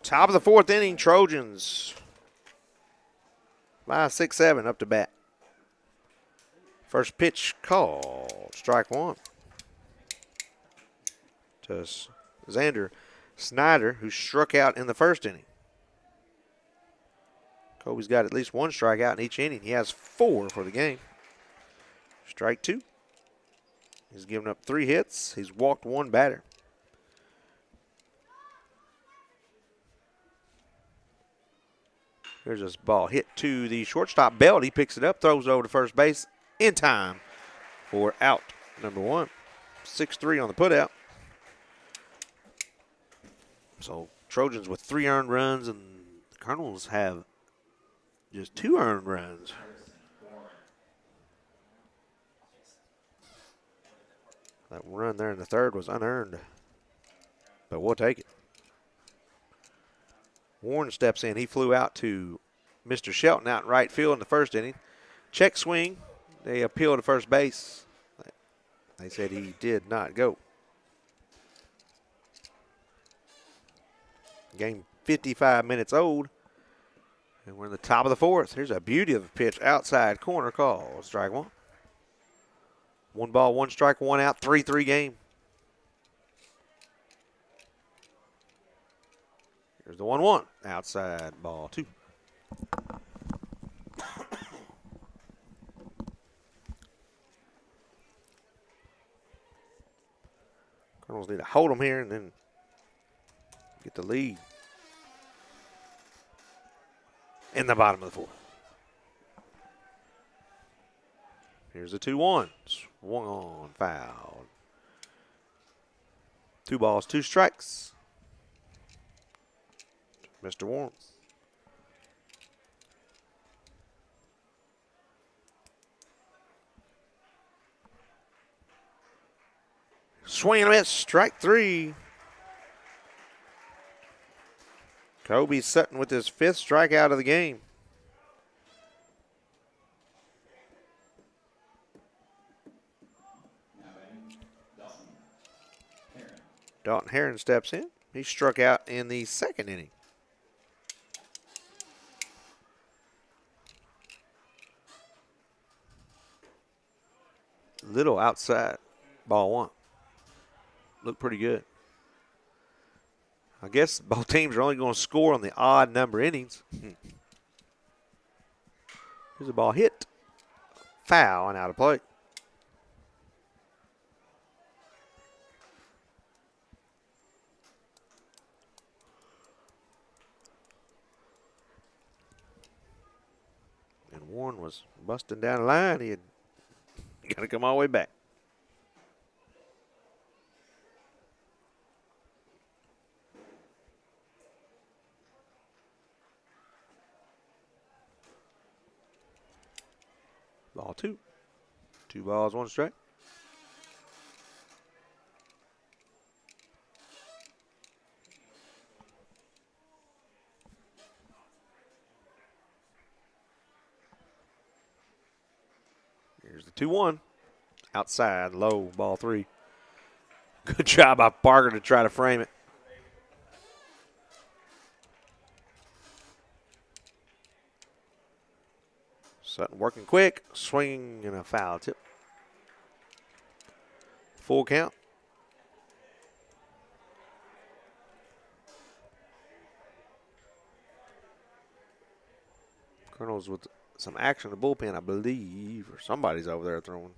Top of the 4th inning, Trojans. 5, 6, 7 up to bat. First pitch called strike 1 to Xander Snyder, who struck out in the first inning. Kobe's got at least 1 strikeout in each inning. He has 4 for the game. Strike 2. He's given up 3 hits. He's walked 1 batter. Here's this ball hit to the shortstop Belt. He picks it up, throws it over to first base in time for out number 1. 6-3 on the putout. So Trojans with 3 earned runs, and the Colonels have just 2 earned runs. That run there in the third was unearned, but we'll take it. Warren steps in. He flew out to Mr. Shelton out in right field in the first inning. Check swing. They appeal to first base. They said he did not go. Game 55 minutes old. And we're in the top of the fourth. Here's a beauty of a pitch. Outside corner call. Strike one. 1 ball, 1 strike, 1 out, 3-3 game. Here's the 1-1. Outside ball 2. Cardinals need to hold them here and then get the lead. In the bottom of the fourth. Here's the 2-1. Swung on, fouled. 2 balls, 2 strikes. Mr. Warren. Swing and a miss, strike 3. Kobe Sutton with his 5th strikeout of the game. Dalton Heron steps in. He struck out in the 2nd inning. Little outside, ball 1. Looked pretty good. I guess both teams are only going to score on the odd number innings. Here's a ball hit. Foul and out of play. And Warren was busting down the line. He had got to come all the way back. Ball 2. 2 balls, 1 strike. Here's the 2-1. Outside, low, ball 3. Good job by Parker to try to frame it. Sutton working quick, swinging and a foul tip. Full count. Colonels with some action in the bullpen, I believe, or somebody's over there throwing.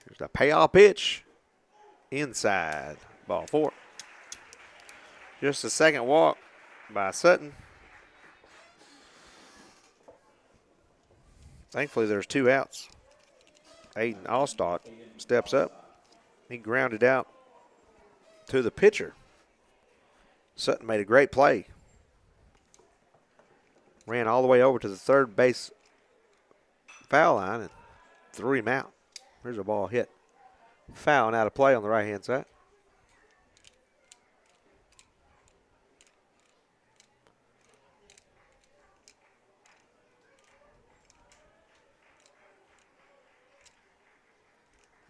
Here's the payoff pitch. Inside, ball 4. Just a second walk by Sutton. Thankfully, there's 2 outs. Aiden Allstott steps up. He grounded out to the pitcher. Sutton made a great play. Ran all the way over to the third base foul line and threw him out. There's a ball hit. Foul and out of play on the right-hand side.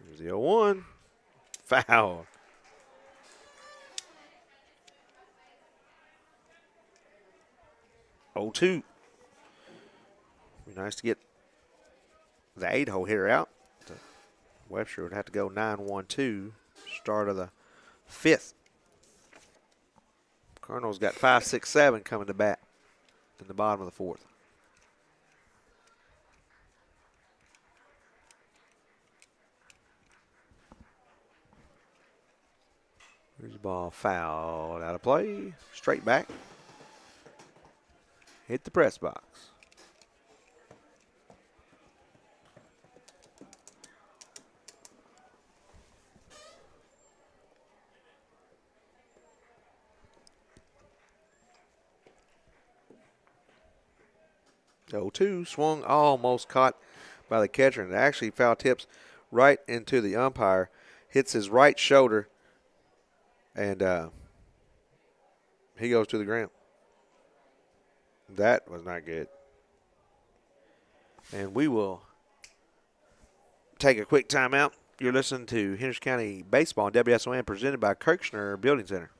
Here's the 0-1. Foul. Oh, 2. Be nice to get the 8-hole hitter out. Webster would have to go 9-1-2, start of the 5th. Cardinals got 5, 6, 7 coming to bat in the bottom of the 4th. Here's the ball fouled out of play. Straight back. Hit the press box. 0-2. Swung, almost caught by the catcher, and actually foul tips right into the umpire. Hits his right shoulder, and he goes to the ground. That was not good. And we will take a quick timeout. You're listening to Henderson County Baseball on WSON presented by Kirchner Building Center.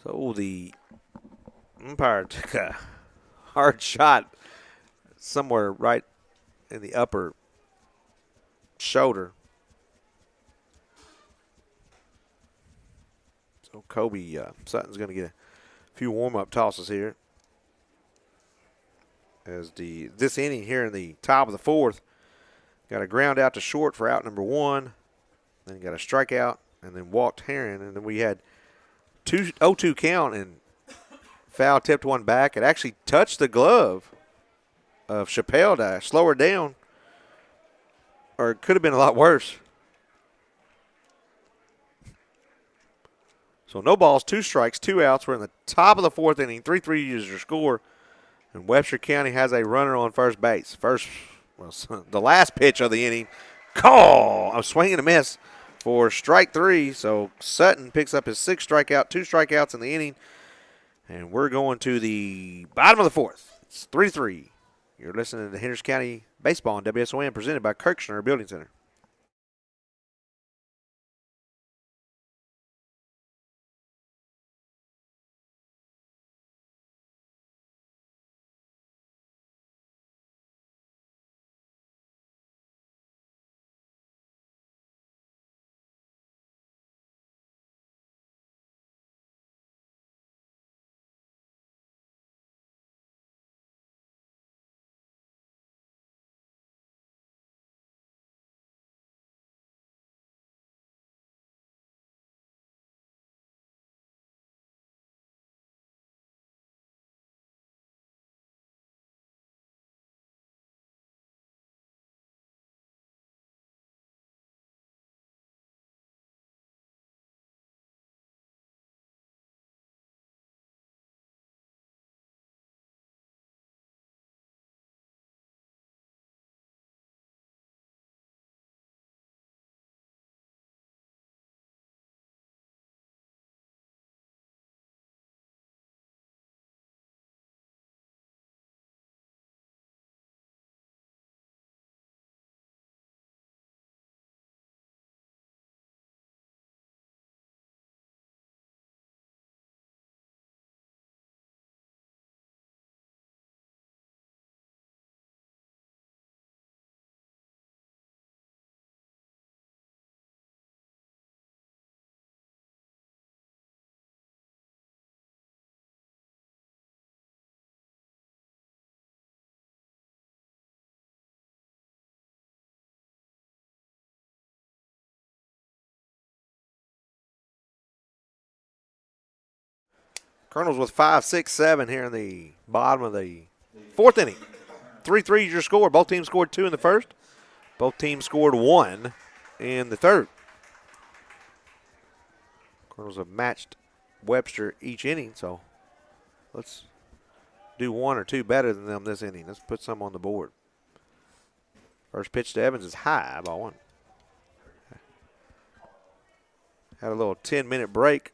So the umpire took a hard shot somewhere right in the upper shoulder. So Kobe Sutton's going to get a few warm-up tosses here. As this inning here in the top of the fourth, got a ground out to short for out number 1. Then got a strikeout and then walked Heron. And then we had 0-2 count and foul tipped one back. It actually touched the glove of Chappelle to slow her down. Or it could have been a lot worse. So no balls, 2 strikes, 2 outs. We're in the top of the fourth inning. 3-3 is your score. And Webster County has a runner on first base. The last pitch of the inning. Call! A swing and a miss for strike 3. So Sutton picks up his 6th strikeout, 2 strikeouts in the inning. And we're going to the bottom of the fourth. It's 3-3. You're listening to Henderson County Baseball on WSON presented by Kirchner Building Center. Colonels with 5, 6, 7 here in the bottom of the fourth inning. 3-3 is your score. Both teams scored 2 in the first. Both teams scored 1 in the third. Colonels have matched Webster each inning, so let's do 1 or 2 better than them this inning. Let's put some on the board. First pitch to Evans is high, ball 1. Had a little 10-minute break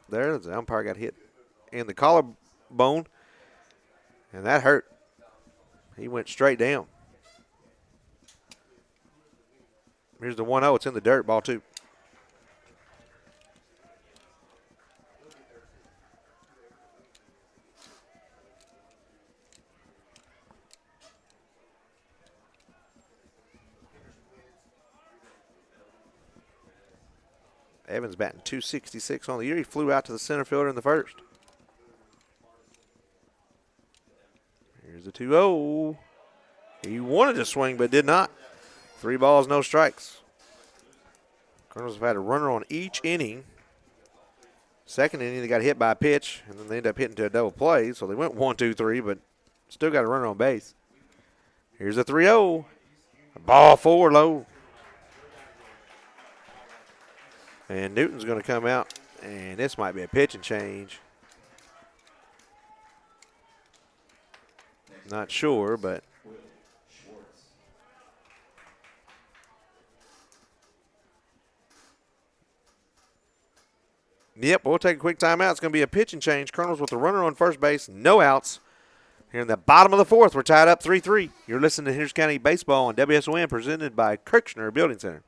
there. The umpire got hit in the collarbone, and that hurt. He went straight down. Here's the 1-0. It's in the dirt, ball 2. Evans batting .266 on the year. He flew out to the center fielder in the first. Here's the 2-0. He wanted to swing but did not. 3 balls, no strikes. Colonels have had a runner on each inning. Second inning, they got hit by a pitch, and then they ended up hitting to a double play. So they went 1, 2, 3, but still got a runner on base. Here's a 3-0. Ball 4 low. And Newton's going to come out, and this might be a pitch and change. Not sure, but yep, we'll take a quick timeout. It's going to be a pitch and change. Colonels with the runner on first base, no outs. Here in the bottom of the fourth, we're tied up 3-3. You're listening to Henderson County Baseball on WSON presented by Kirchner Building Center.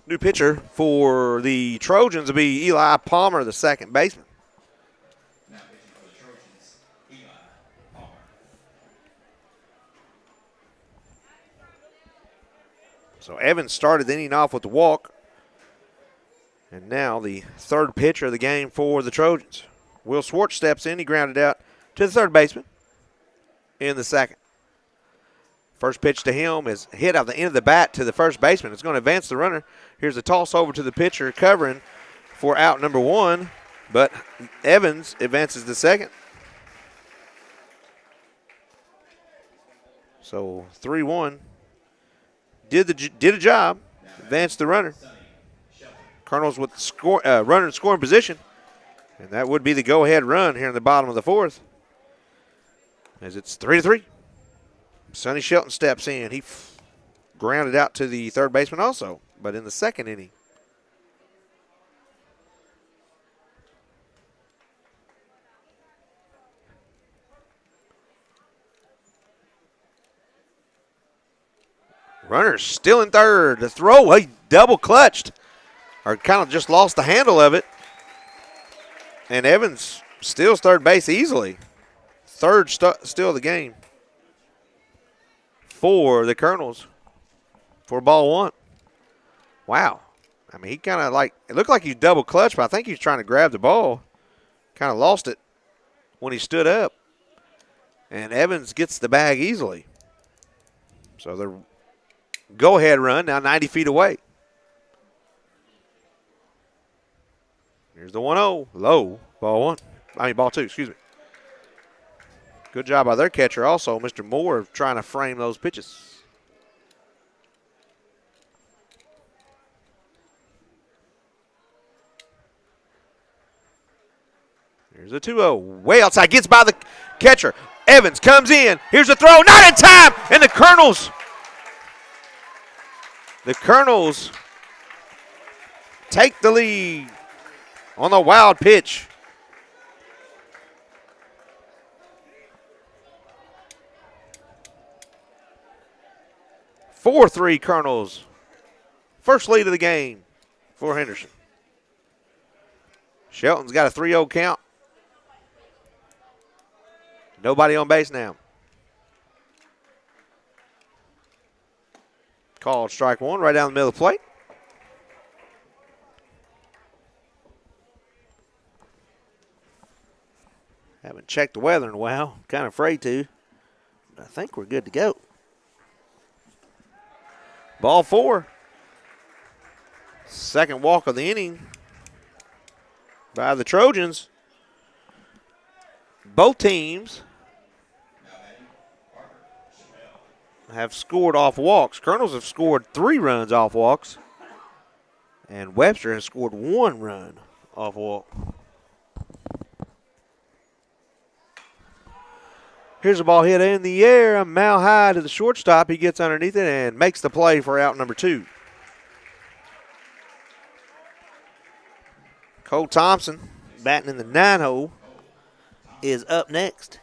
New pitcher for the Trojans will be Eli Palmer, the second baseman. So Evans started the inning off with the walk. And now the third pitcher of the game for the Trojans. Will Swartz steps in. He grounded out to the third baseman in the second. First pitch to him is hit out the end of the bat to the first baseman. It's going to advance the runner. Here's a toss over to the pitcher covering for out number one, but Evans advances the second. So 3-1. Did a job. Advanced the runner. Colonels with runner in scoring position. And that would be the go-ahead run here in the bottom of the fourth. As it's 3-3. Sonny Shelton steps in. He grounded out to the third baseman also, but in the second inning. Runner's still in third. The throw, he double clutched, or kind of just lost the handle of it. And Evans steals third base easily. Third still the game for the Colonels for ball one. Wow. I mean, he kind of it looked like he double clutched, but I think he was trying to grab the ball. Kind of lost it when he stood up. And Evans gets the bag easily. So the go-ahead run now 90 feet away. Here's the 1-0. Low. Ball two, excuse me. Good job by their catcher also, Mr. Moore, of trying to frame those pitches. Here's a 2-0. Way outside. Gets by the catcher. Evans comes in. Here's a throw. Not in time. And the Colonels take the lead on the wild pitch. 4-3 Colonels. First lead of the game for Henderson. Shelton's got a 3-0 count. Nobody on base now. Called strike one right down the middle of the plate. Haven't checked the weather in a while. Kind of afraid to. But I think we're good to go. Ball four. Second walk of the inning by the Trojans. Both teams have scored off walks. Colonels have scored 3 runs off walks. And Webster has scored 1 run off walk. Here's a ball hit in the air, a mile high to the shortstop. He gets underneath it and makes the play for out number 2. Cole Thompson, batting in the 9 hole, is up next.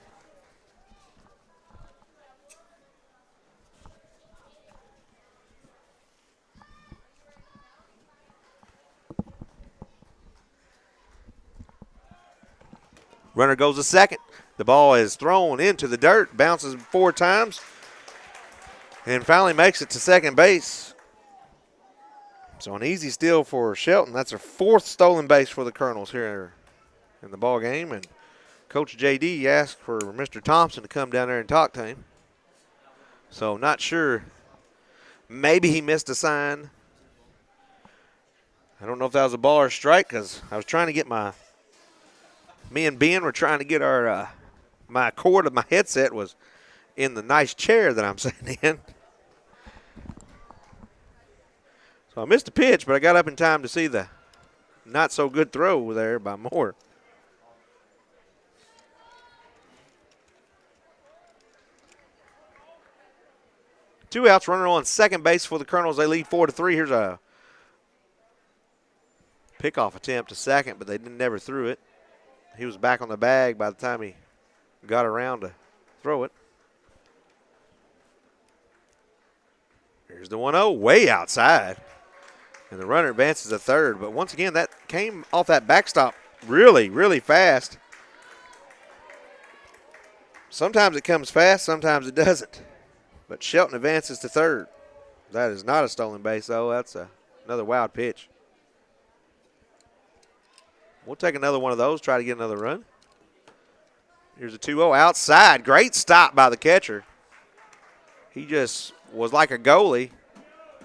Runner goes to second. The ball is thrown into the dirt, bounces 4 times, and finally makes it to second base. So an easy steal for Shelton. That's their 4th stolen base for the Colonels here in the ball game. And Coach JD asked for Mr. Thompson to come down there and talk to him. So not sure. Maybe he missed a sign. I don't know if that was a ball or a strike because I was trying to get me and Ben were trying to get our my cord of my headset was in the nice chair that I'm sitting in. So I missed a pitch, but I got up in time to see the not so good throw there by Moore. Two outs, runner on second base for the Colonels. They lead 4-3. Here's a pickoff attempt to second, but they never threw it. He was back on the bag by the time he got around to throw it. Here's the 1-0, way outside. And the runner advances to third. But once again, that came off that backstop really, really fast. Sometimes it comes fast, sometimes it doesn't. But Shelton advances to third. That is not a stolen base, though. That's another wild pitch. We'll take another one of those, try to get another run. Here's a 2-0 outside. Great stop by the catcher. He just was like a goalie.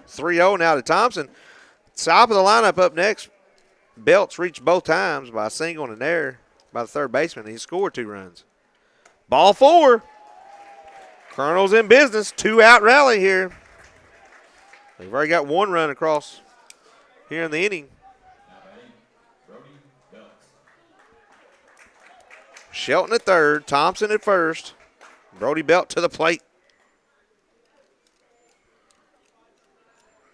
3-0 now to Thompson. Top of the lineup up next. Belts reached both times by a single and an error by the third baseman. He scored 2 runs. Ball 4. Colonel's in business. 2-out rally here. They've already got 1 run across here in the inning. Shelton at third, Thompson at first. Brody Belt to the plate.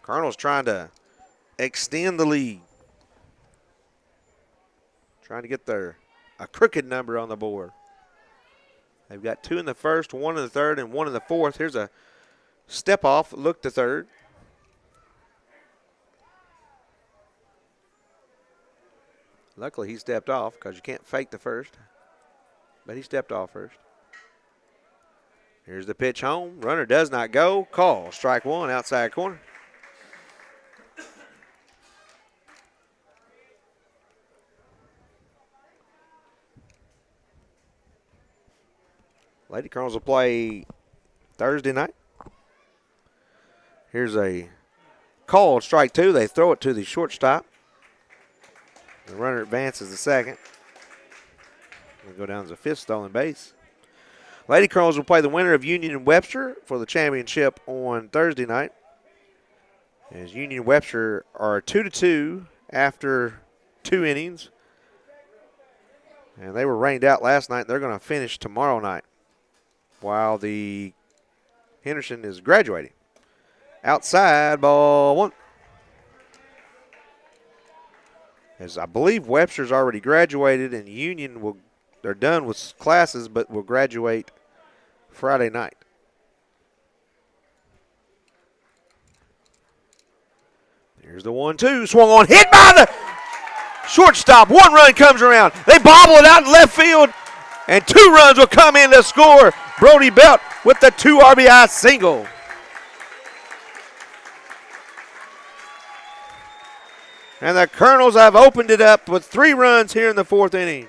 Colonel's trying to extend the lead. Trying to get a crooked number on the board. They've got 2 in the first, 1 in the third, and 1 in the fourth. Here's a step off, look to third. Luckily, he stepped off because you can't fake the first. But he stepped off first. Here's the pitch home. Runner does not go. Call. Strike 1, outside corner. Lady Colonels will play Thursday night. Here's a called strike 2. They throw it to the shortstop. The runner advances to second. We'll go down to the 5th stolen base. Lady Colonels will play the winner of Union and Webster for the championship on Thursday night. As Union and Webster are 2-2 after 2 innings. And they were rained out last night. They're going to finish tomorrow night while the Henderson is graduating. Outside, ball 1. As I believe Webster's already graduated and Union they're done with classes but will graduate Friday night. Here's the 1-2, swung on, hit by the shortstop. 1 run comes around. They bobble it out in left field, and 2 runs will come in to score. Brody Belt with the 2 RBI single. And the Colonels have opened it up with 3 runs here in the 4th inning.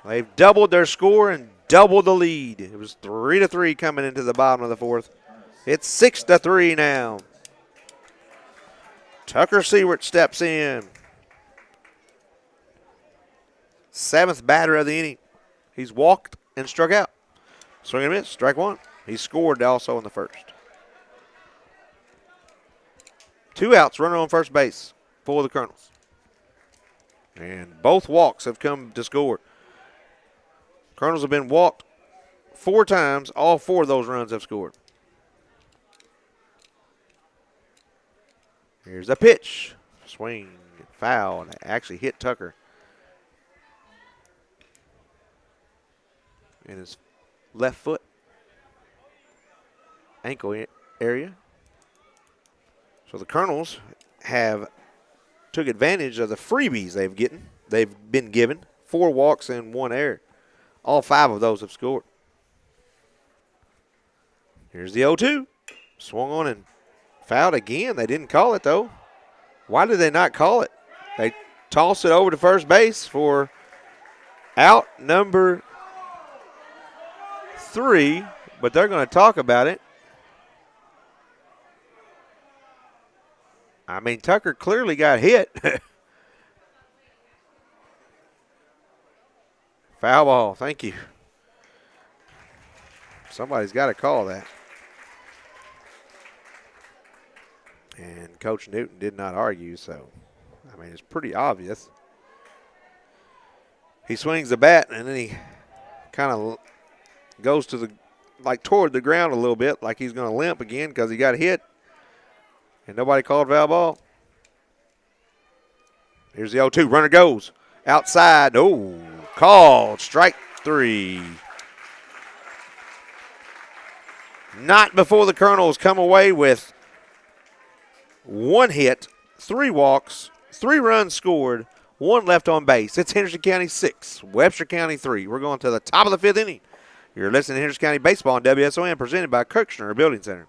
They've doubled their score and doubled the lead. It was 3-3 coming into the bottom of the 4th. It's 6-3 now. Tucker Seward steps in. 7th batter of the inning. He's walked and struck out. Swing and miss, strike 1. He scored also in the first. 2 outs, runner on first base for the Colonels. And both walks have come to score. Colonels have been walked 4 times. All 4 of those runs have scored. Here's the pitch. Swing, foul. Actually hit Tucker in his left foot, ankle area. So the Colonels have took advantage of the freebies they've been given. 4 walks and 1 error. All 5 of those have scored. Here's the 0-2. Swung on and fouled again. They didn't call it, though. Why did they not call it? They tossed it over to first base for out number 3, but they're going to talk about it. I mean, Tucker clearly got hit. Foul ball, thank you. Somebody's got to call that. And Coach Newton did not argue, so, I mean, it's pretty obvious. He swings the bat, and then he kind of goes to toward the ground a little bit, like he's going to limp again because he got hit. And nobody called foul ball. Here's the 0-2. Runner goes outside. Oh, called. Strike 3. Not before the Colonels come away with 1 hit, 3 walks, 3 runs scored, 1 left on base. It's Henderson County 6, Webster County 3. We're going to the top of the 5th inning. You're listening to Henderson County Baseball on WSON, presented by Kirkshire Building Center.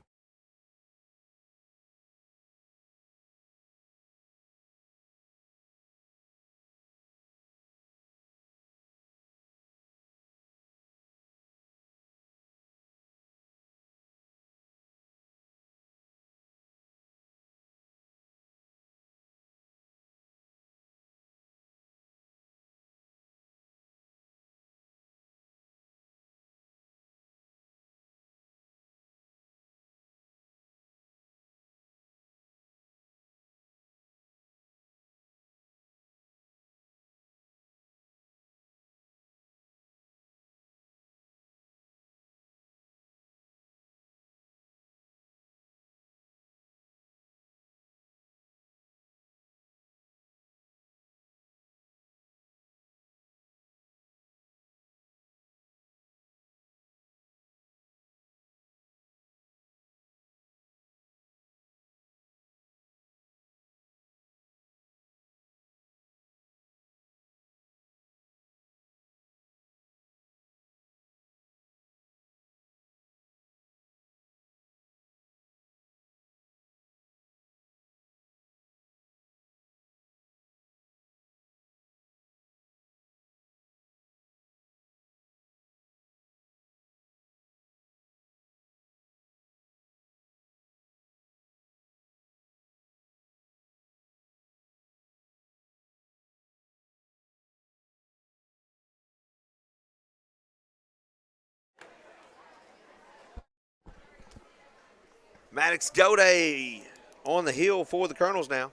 Maddox Gode on the hill for the Colonels now.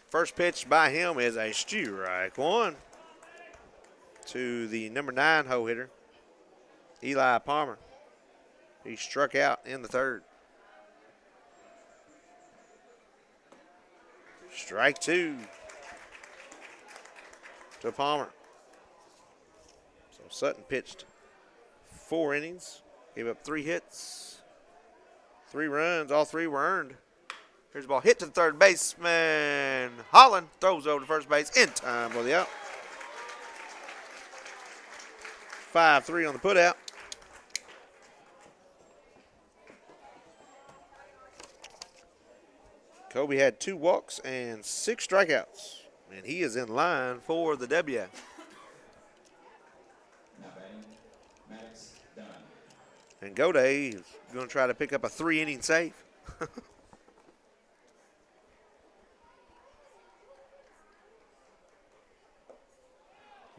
First pitch by him is a strike 1 to the number 9 hole hitter, Eli Palmer. He struck out in the 3rd. Strike 2 to Palmer. So Sutton pitched 4 innings, gave up 3 hits, 3 runs, all 3 were earned. Here's the ball hit to the third baseman. Holland throws over to first base in time for the out. 5-3 on the putout. Kobe had 2 walks and 6 strikeouts, and he is in line for the W. And Gode is going to try to pick up a 3-inning save.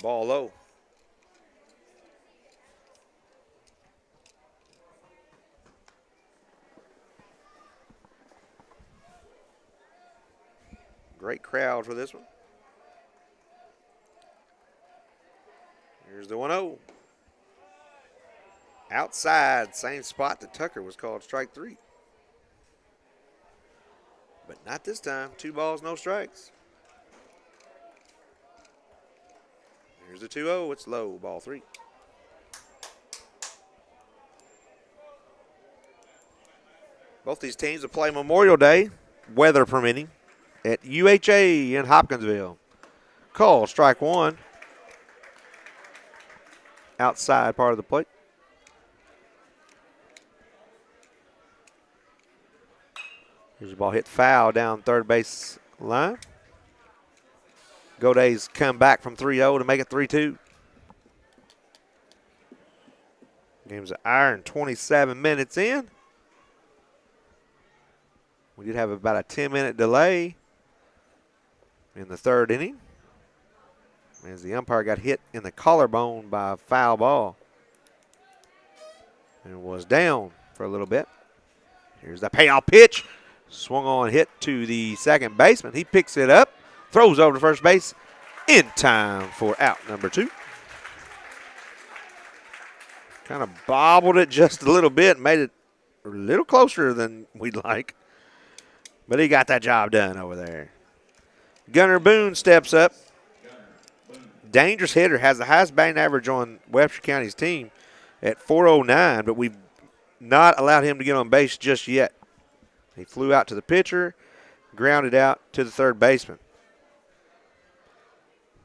Ball low. Great crowd for this one. Here's the 1-0. Outside, same spot that Tucker was called strike 3. But not this time. 2 balls, no strikes. Here's the 2-0. It's low, ball 3. Both these teams will play Memorial Day, weather permitting, at UHA in Hopkinsville. Call, strike 1. Outside part of the plate. Here's the ball hit foul down third base line. Gode's come back from 3-0 to make it 3-2. Game's an hour and 27 minutes in. We did have about a 10-minute delay in the 3rd inning as the umpire got hit in the collarbone by a foul ball and was down for a little bit. Here's the payoff pitch. Swung on, hit to the second baseman. He picks it up, throws over to first base in time for out number 2. Kind of bobbled it just a little bit, made it a little closer than we'd like. But he got that job done over there. Gunnar Boone steps up. Dangerous hitter, has the highest batting average on Webster County's team at .409, but we've not allowed him to get on base just yet. He flew out to the pitcher, grounded out to the third baseman.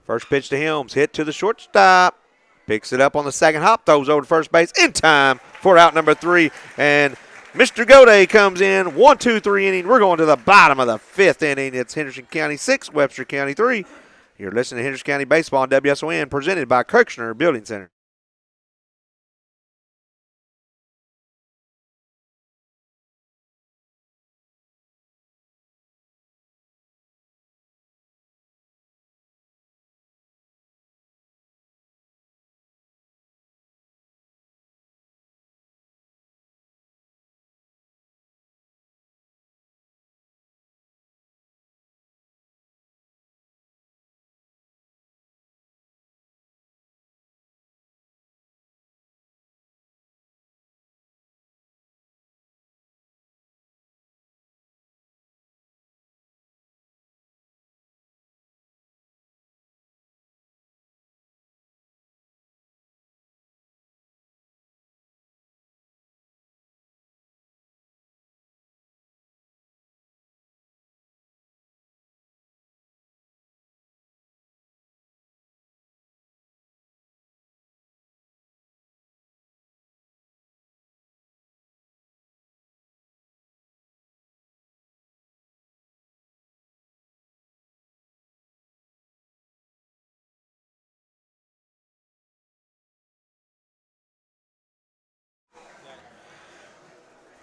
First pitch to Helms, hit to the shortstop. Picks it up on the second hop, throws over to first base in time for out number 3. And Mr. Gode comes in, 1, 2, 3 inning. We're going to the bottom of the 5th inning. It's Henderson County 6, Webster County 3. You're listening to Henderson County Baseball on WSON, presented by Kirchner Building Center.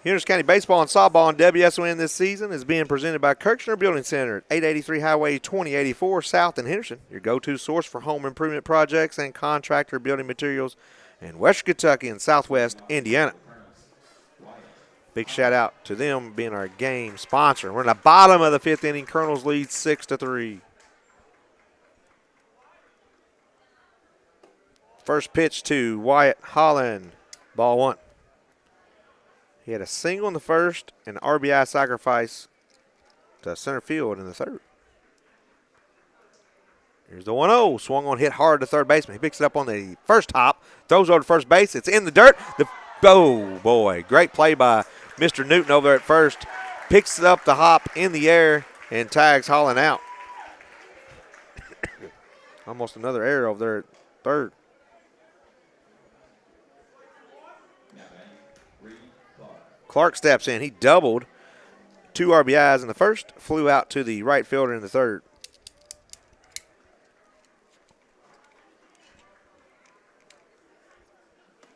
Henderson County Baseball and Softball on WSON this season is being presented by Kirchner Building Center at 883 Highway 2084 South in Henderson, your go-to source for home improvement projects and contractor building materials in Western Kentucky and Southwest Indiana. Big shout out to them being our game sponsor. We're in the bottom of the 5th inning. Colonels lead 6-3. First pitch to Wyatt Holland, ball 1. He had a single in the first and an RBI sacrifice to center field in the third. Here's the 1-0. Swung on, hit hard to third baseman. He picks it up on the first hop, throws over to first base. It's in the dirt. Oh, boy. Great play by Mr. Newton over there at first. Picks up the hop in the air and tags Holland out. Almost another error over there at third. Clark steps in. He doubled 2 RBIs in the first, flew out to the right fielder in the third.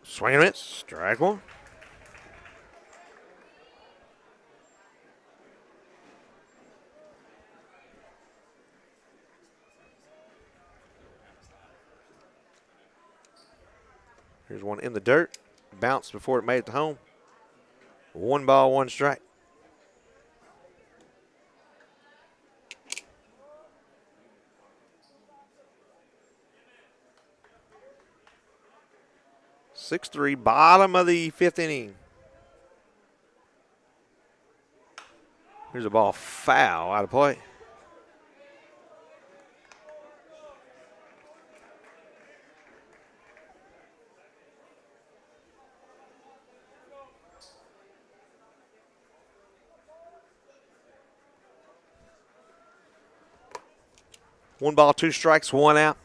Swing and miss. Strike 1. Here's one in the dirt. Bounced before it made it to home. 1 ball, 1 strike. Six-three, bottom of the 5th inning. Here's a ball foul out of play. One ball, 2 strikes, 1 out.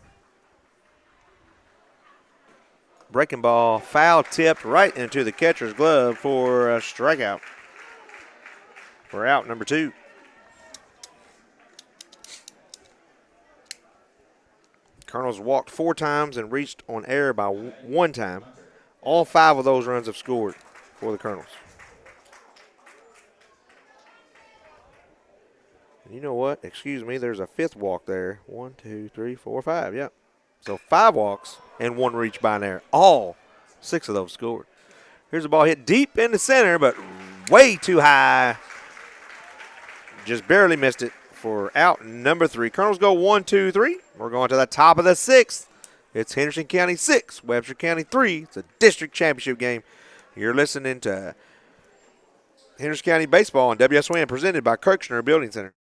Breaking ball, foul tipped right into the catcher's glove for a strikeout. For out number 2. Colonels walked 4 times and reached on error by 1 time. All 5 of those runs have scored for the Colonels. And you know what? Excuse me, there's a 5th walk there. 1, 2, 3, 4, 5. Yep. So 5 walks and 1 reach by an error. All 6 of those scored. Here's a ball hit deep in the center, but way too high. Just barely missed it for out number 3. Colonels go 1, 2, 3. We're going to the top of the 6th. It's Henderson County 6, Webster County 3. It's a district championship game. You're listening to Henderson County Baseball on WSON, presented by Kirchner Building Center.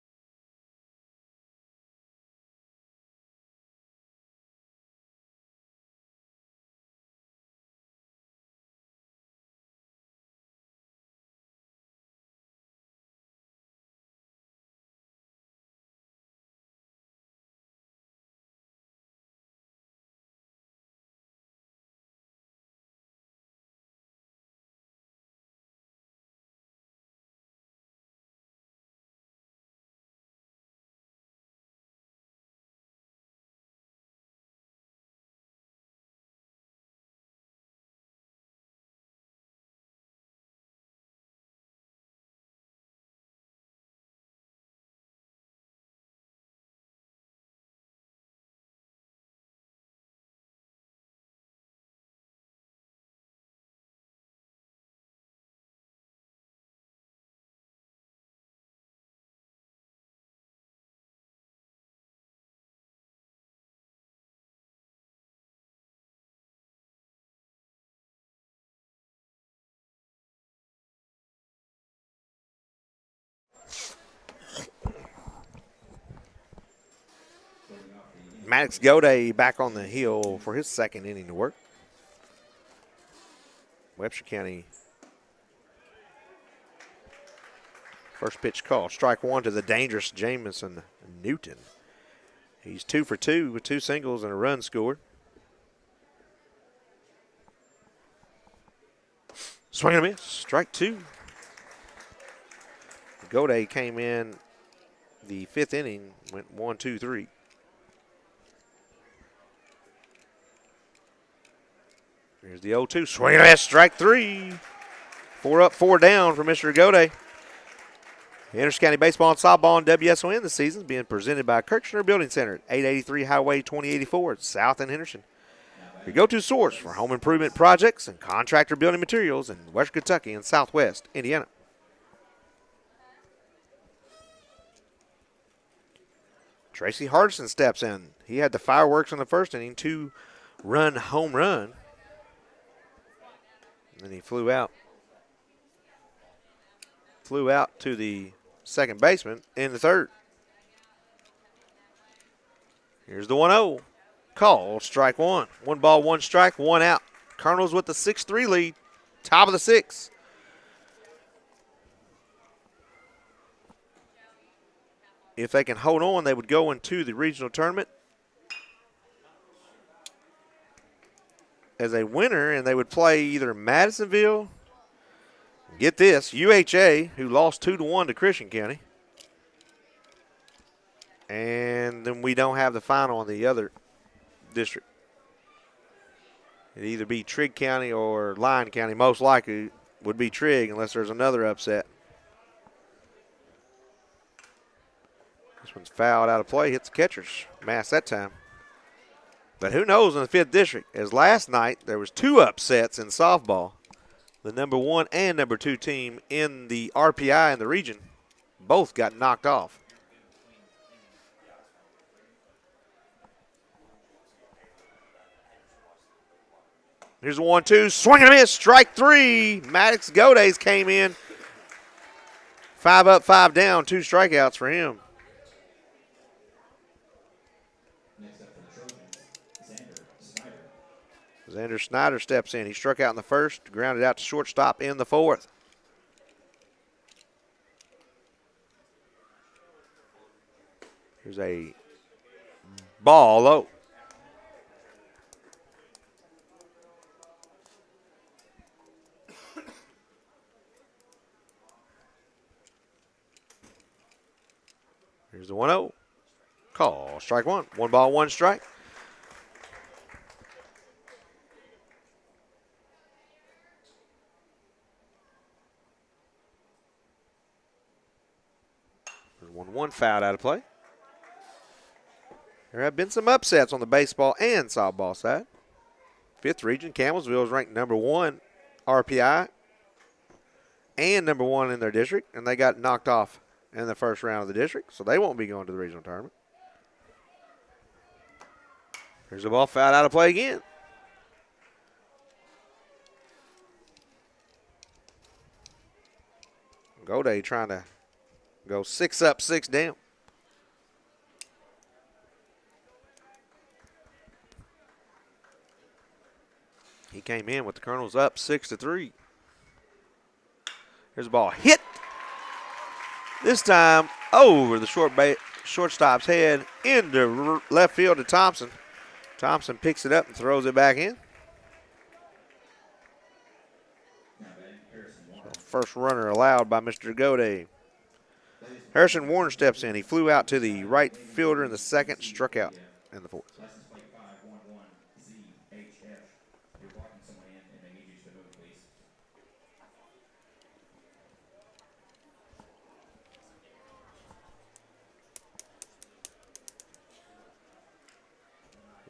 Maddox Gode back on the hill for his second inning to work. Webster County. First pitch call. Strike one to the dangerous Jamison Newton. He's 2 for 2 with 2 singles and a run scored. Swing and a miss. Strike 2. Gode came in the 5th inning, went 1, 2, 3. Here's the 0-2. Swing and a miss. Strike 3. 4 up, 4 down for Mr. Gode. Henderson County Baseball and Softball and WSON this season is being presented by Kirchner Building Center at 883 Highway 2084 South in Henderson. Your go-to source for home improvement projects and contractor building materials in Western Kentucky and Southwest Indiana. Tracy Hardison steps in. He had the fireworks in the first inning, 2-run home run. And then he flew out to the second baseman in the third. Here's the 1-0. Call, strike 1. 1 ball, 1 strike, 1 out. Colonels with the 6-3 lead, top of the 6th. If they can hold on, they would go into the regional tournament as a winner, and they would play either Madisonville, get this, UHA, who lost 2-1 to Christian County. And then we don't have the final in the other district. It'd either be Trigg County or Lyon County. Most likely would be Trigg unless there's another upset. This one's fouled out of play, hits the catcher's mask that time. But who knows in the 5th district, as last night there was 2 upsets in softball. The number 1 and number 2 team in the RPI in the region both got knocked off. Here's a 1-2, swing and a miss, strike 3. Maddox Godes came in. 5 up, 5 down, 2 strikeouts for him. Xander Snyder steps in. He struck out in the first, grounded out to shortstop in the 4th. Here's a ball low. Here's the 1-0. Call, strike 1. 1 ball, 1 strike. There's 1-1 fouled out of play. There have been some upsets on the baseball and softball side. 5th region, Campbellsville is ranked number 1 RPI and number 1 in their district, and they got knocked off in the first round of the district, so they won't be going to the regional tournament. Here's the ball fouled out of play again. Gode trying to go 6 up, 6 down. He came in with the Colonels up 6-3. Here's the ball hit. This time over the shortstop's head into left field to Thompson. Thompson picks it up and throws it back in. So first runner allowed by Mr. Gode. Harrison Warner steps in. He flew out to the right fielder in the 2nd, struck out in the 4th.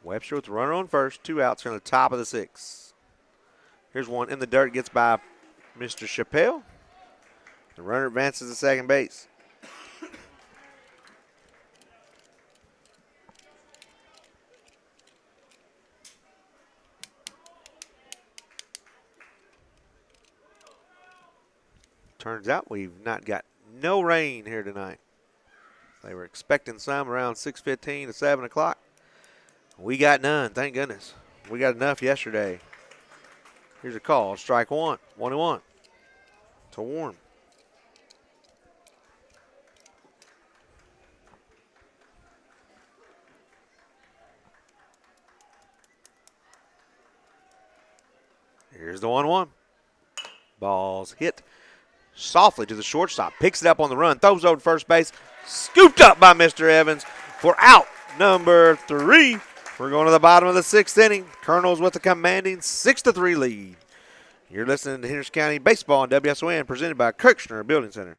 Webster with the runner on first, 2 outs here on the top of the 6th. Here's one in the dirt, gets by Mr. Chappelle. The runner advances to second base. Turns out we've not got no rain here tonight. They were expecting some around 6:15 to 7 o'clock. We got none, thank goodness. We got enough yesterday. Here's a call. Strike one. 1-1 to Warren. Here's the 1-1. Ball's hit softly to the shortstop. Picks it up on the run. Throws over to first base. Scooped up by Mr. Evans for out number 3. We're going to the bottom of the 6th inning. Colonels with a commanding 6-3 lead. You're listening to Henderson County Baseball on WSON, presented by Kirchner Building Center.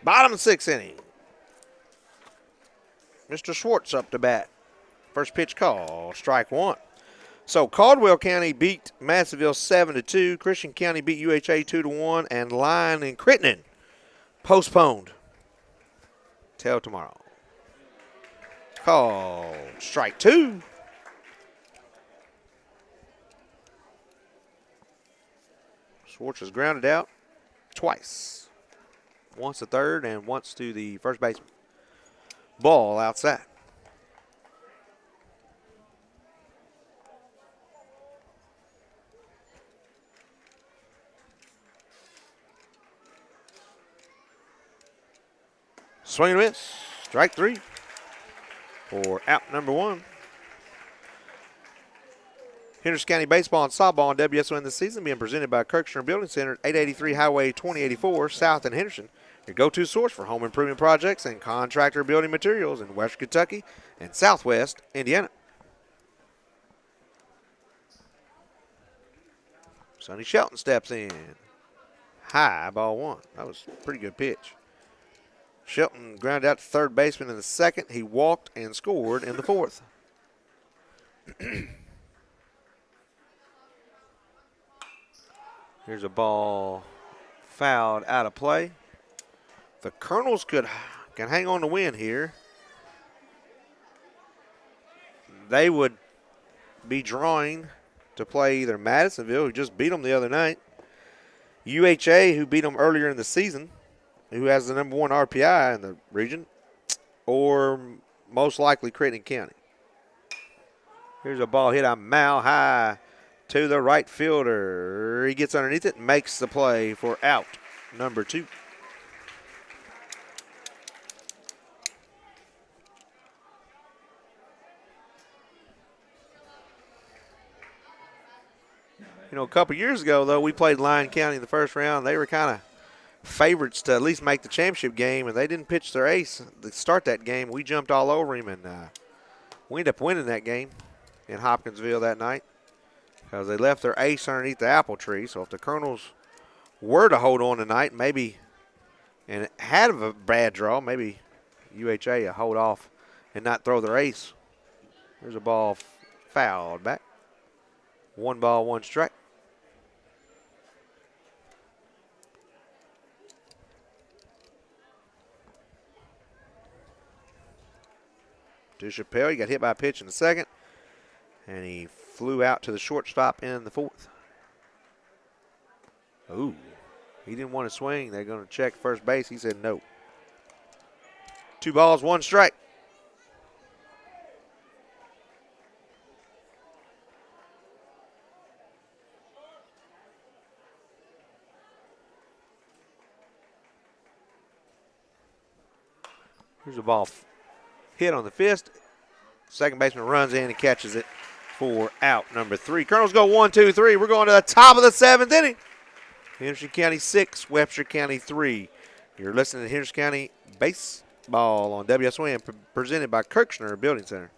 Bottom of the 6th inning. Mr. Schwartz up to bat. First pitch call, strike one. So Caldwell County beat Massillville 7-2. Christian County beat UHA 2-1. And Lyon and Crittenden postponed till tomorrow. Call, strike two. Schwartz has grounded out twice. Once to third and once to the first baseman. Ball outside. Swing and miss. Strike three for out number one. Henderson County Baseball and Softball on WSON this season being presented by Kirchner Building Center, 883 Highway 2084, South in Henderson. Your go-to source for home improvement projects and contractor building materials in West Kentucky and Southwest Indiana. Sonny Shelton steps in. High, ball one. That was a pretty good pitch. Shelton grounded out to third baseman in the second. He walked and scored in the fourth. Here's a ball fouled out of play. The Colonels can hang on to win here. They would be drawing to play either Madisonville, who just beat them the other night, UHA, who beat them earlier in the season, who has the number one RPI in the region, or most likely Crittenden County. Here's a ball hit a mile high to the right fielder. He gets underneath it and makes the play for out number two. You know, a couple years ago, though, we played Lyon County in the first round. They were kind of favorites to at least make the championship game, and they didn't pitch their ace to start that game. We jumped all over him, and we ended up winning that game in Hopkinsville that night because they left their ace underneath the apple tree. So if the Colonels were to hold on tonight, maybe And it had a bad draw. Maybe UHA will hold off and not throw their ace. There's a ball fouled back. 1 ball, 1 strike. To Chappelle, he got hit by a pitch in the second, and he flew out to the shortstop in the fourth. Ooh, he didn't want to swing. They're going to check first base. He said no. 2 balls, 1 strike. Here's a ball hit on the fist. Second baseman runs in and catches it for out number 3. Colonels go 1, 2, 3. We're going to the top of the 7th inning. Henderson County 6, Webster County 3. You're listening to Henderson County Baseball on WSON, presented by Kirchner Building Center.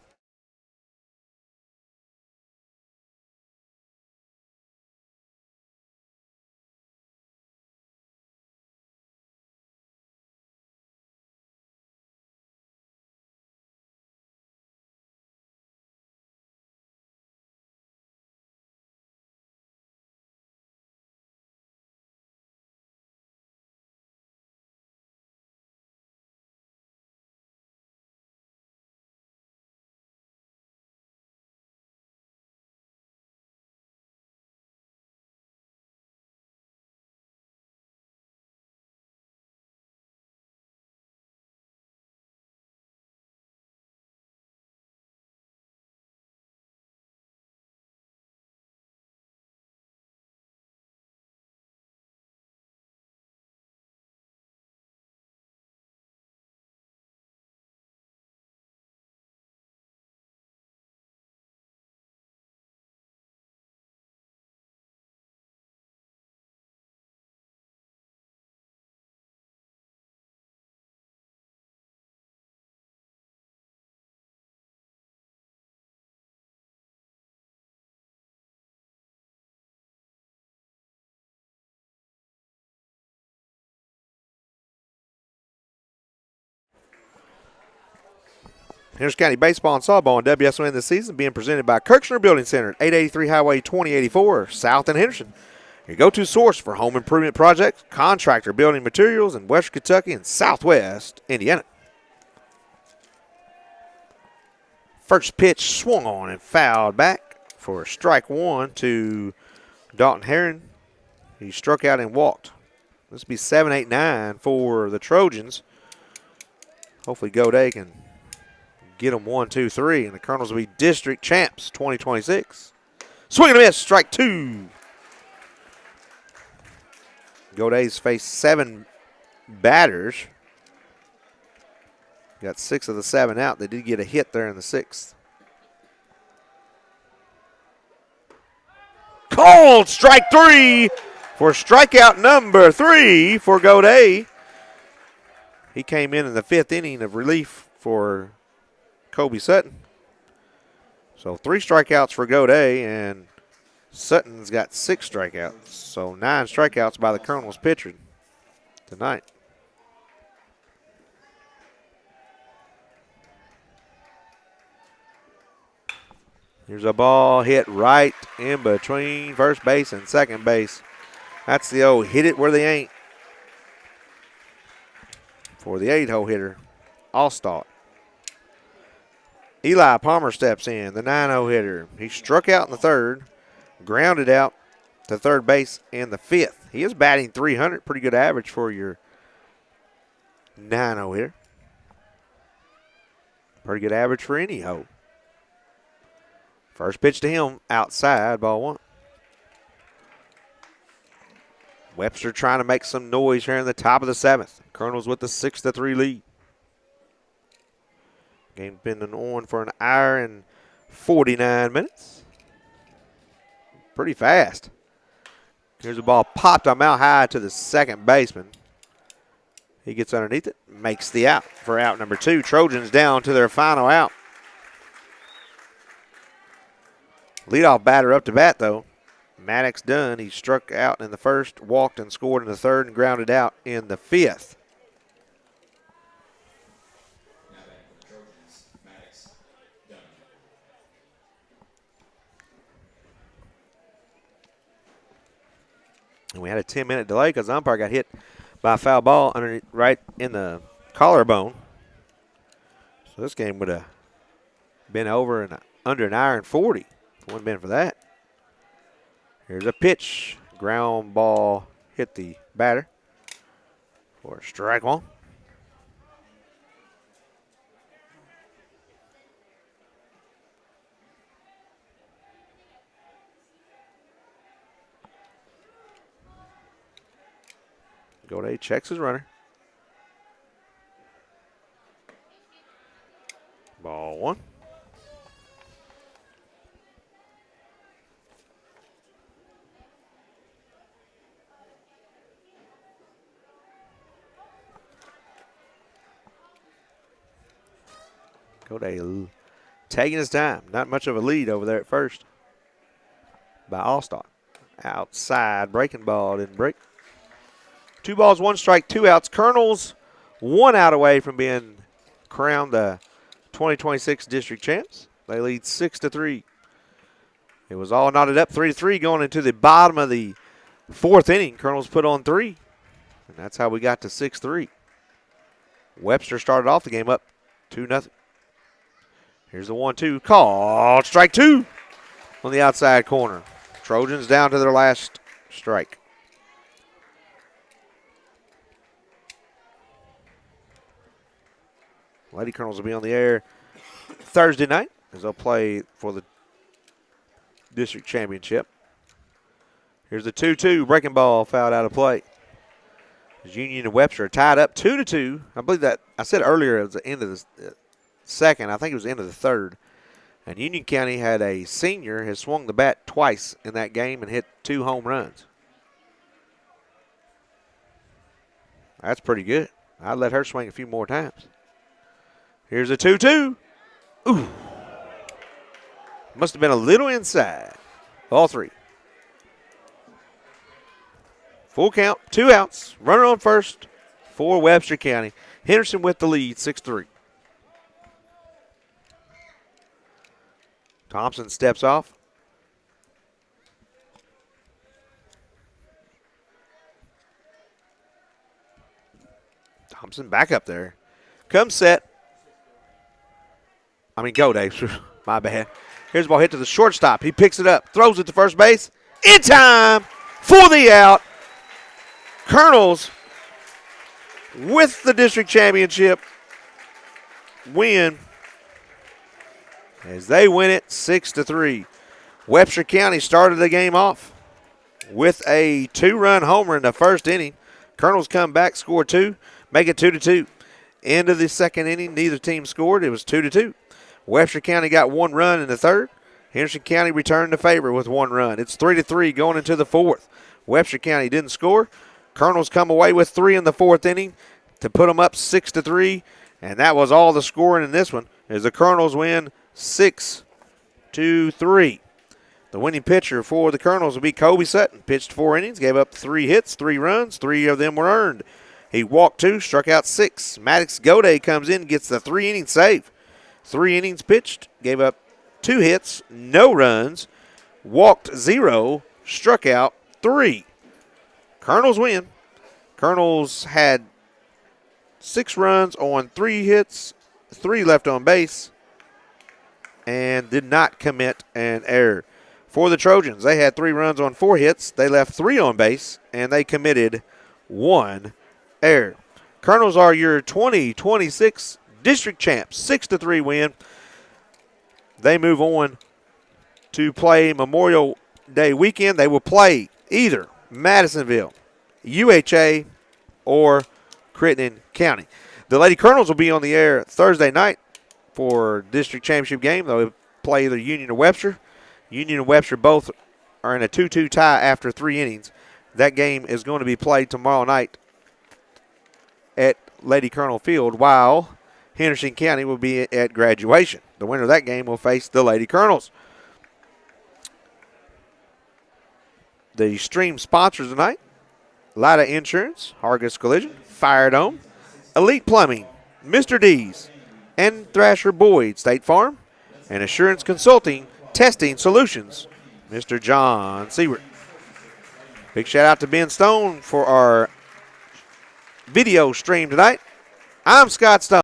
Henderson County Baseball and Softball on WSON this season being presented by Kirchner Building Center at 883 Highway 2084, South in Henderson. Your go-to source for home improvement projects, contractor building materials in Western Kentucky and Southwest Indiana. First pitch swung on and fouled back for strike 1 to Dalton Herron. He struck out and walked. This will be 7-8-9 for the Trojans. Hopefully Goday can get them 1, 2, 3, and the Colonels will be district champs 2026. Swing and a miss, strike 2. Goday's faced 7 batters. Got 6 of the 7 out. They did get a hit there in the 6th. Called strike 3 for strikeout number 3 for Goday. He came in the 5th inning of relief for Kobe Sutton. So 3 strikeouts for Goday, and Sutton's got 6 strikeouts. So 9 strikeouts by the Colonels pitcher tonight. Here's a ball hit right in between first base and second base. That's the old hit it where they ain't for the 8-hole hitter, Allstott. Eli Palmer steps in, the 9-0 hitter. He struck out in the 3rd, grounded out to 3rd base in the 5th. He is batting .300, pretty good average for your 9-0 hitter. Pretty good average for any hole. First pitch to him, outside, ball 1. Webster trying to make some noise here in the top of the 7th. Colonels with the 6-3 lead. Game been on for an hour and 49 minutes. Pretty fast. Here's a ball popped on out high to the second baseman. He gets underneath it, makes the out for out number 2. Trojans down to their final out. Leadoff batter up to bat, though. Maddox Dunn, he struck out in the 1st, walked and scored in the 3rd, and grounded out in the 5th. And we had a 10-minute delay because the umpire got hit by a foul ball right in the collarbone. So this game would have been over and under an hour and 40 if it wouldn't been for that. Here's a pitch. Ground ball hit the batter for strike one. Goday checks his runner. Ball one. Goday taking his time. Not much of a lead over there at first by Allstott. Outside breaking ball, didn't break. 2 balls, 1 strike, 2 outs. Colonels 1 out away from being crowned the 2026 district champs. They lead 6-3. It was all knotted up 3-3 going into the bottom of the 4th inning. Colonels put on 3, and that's how we got to 6-3. Webster started off the game up 2-0. Here's the 1-2 called. Strike 2 on the outside corner. Trojans down to their last strike. Lady Colonels will be on the air Thursday night as they'll play for the district championship. Here's the 2-2 breaking ball fouled out of play. Union and Webster are tied up 2-2. I believe that I said earlier it was the end of the second. I think it was the end of the third. And Union County had a senior has swung the bat twice in that game and hit 2 home runs. That's pretty good. I'd let her swing a few more times. Here's a 2-2. Ooh. Must have been a little inside. All 3. Full count, 2 outs. Runner on first for Webster County. Henderson with the lead, 6-3. Thompson steps off. Thompson back up there. Comes set. Go, Dave. My bad. Here's the ball hit to the shortstop. He picks it up, throws it to first base. In time for the out. Colonels with the district championship win as they win it 6-3. Webster County started the game off with a 2-run homer in the first inning. Colonels come back, score 2, make it 2-2. End of the second inning, neither team scored. It was 2-2. Webster County got 1 run in the third. Henderson County returned the favor with 1 run. It's 3-3 going into the 4th. Webster County didn't score. Colonels come away with 3 in the 4th inning to put them up 6-3, and that was all the scoring in this one as the Colonels win 6-3. The winning pitcher for the Colonels will be Kobe Sutton. Pitched 4 innings, gave up 3 hits, 3 runs, 3 of them were earned. He walked 2, struck out 6. Maddox Goday comes in and gets the 3-inning save. 3 innings pitched, gave up 2 hits, no runs, walked 0, struck out 3. Colonels win. Colonels had 6 runs on 3 hits, 3 left on base, and did not commit an error. For the Trojans, they had 3 runs on 4 hits. They left 3 on base, and they committed 1 error. Colonels are your 2026 district champs, 6-3 win. They move on to play Memorial Day weekend. They will play either Madisonville, UHA, or Crittenden County. The Lady Colonels will be on the air Thursday night for district championship game. They'll play either Union or Webster. Union and Webster both are in a 2-2 tie after 3 innings. That game is going to be played tomorrow night at Lady Colonel Field, while Henderson County will be at graduation. The winner of that game will face the Lady Colonels. The stream sponsors tonight: Lida Insurance, Hargis Collision, Fire Dome, Elite Plumbing, Mr. D's, and Thrasher Boyd State Farm, and Assurance Consulting Testing Solutions, Mr. John Seward. Big shout out to Ben Stone for our video stream tonight. I'm Scott Stone.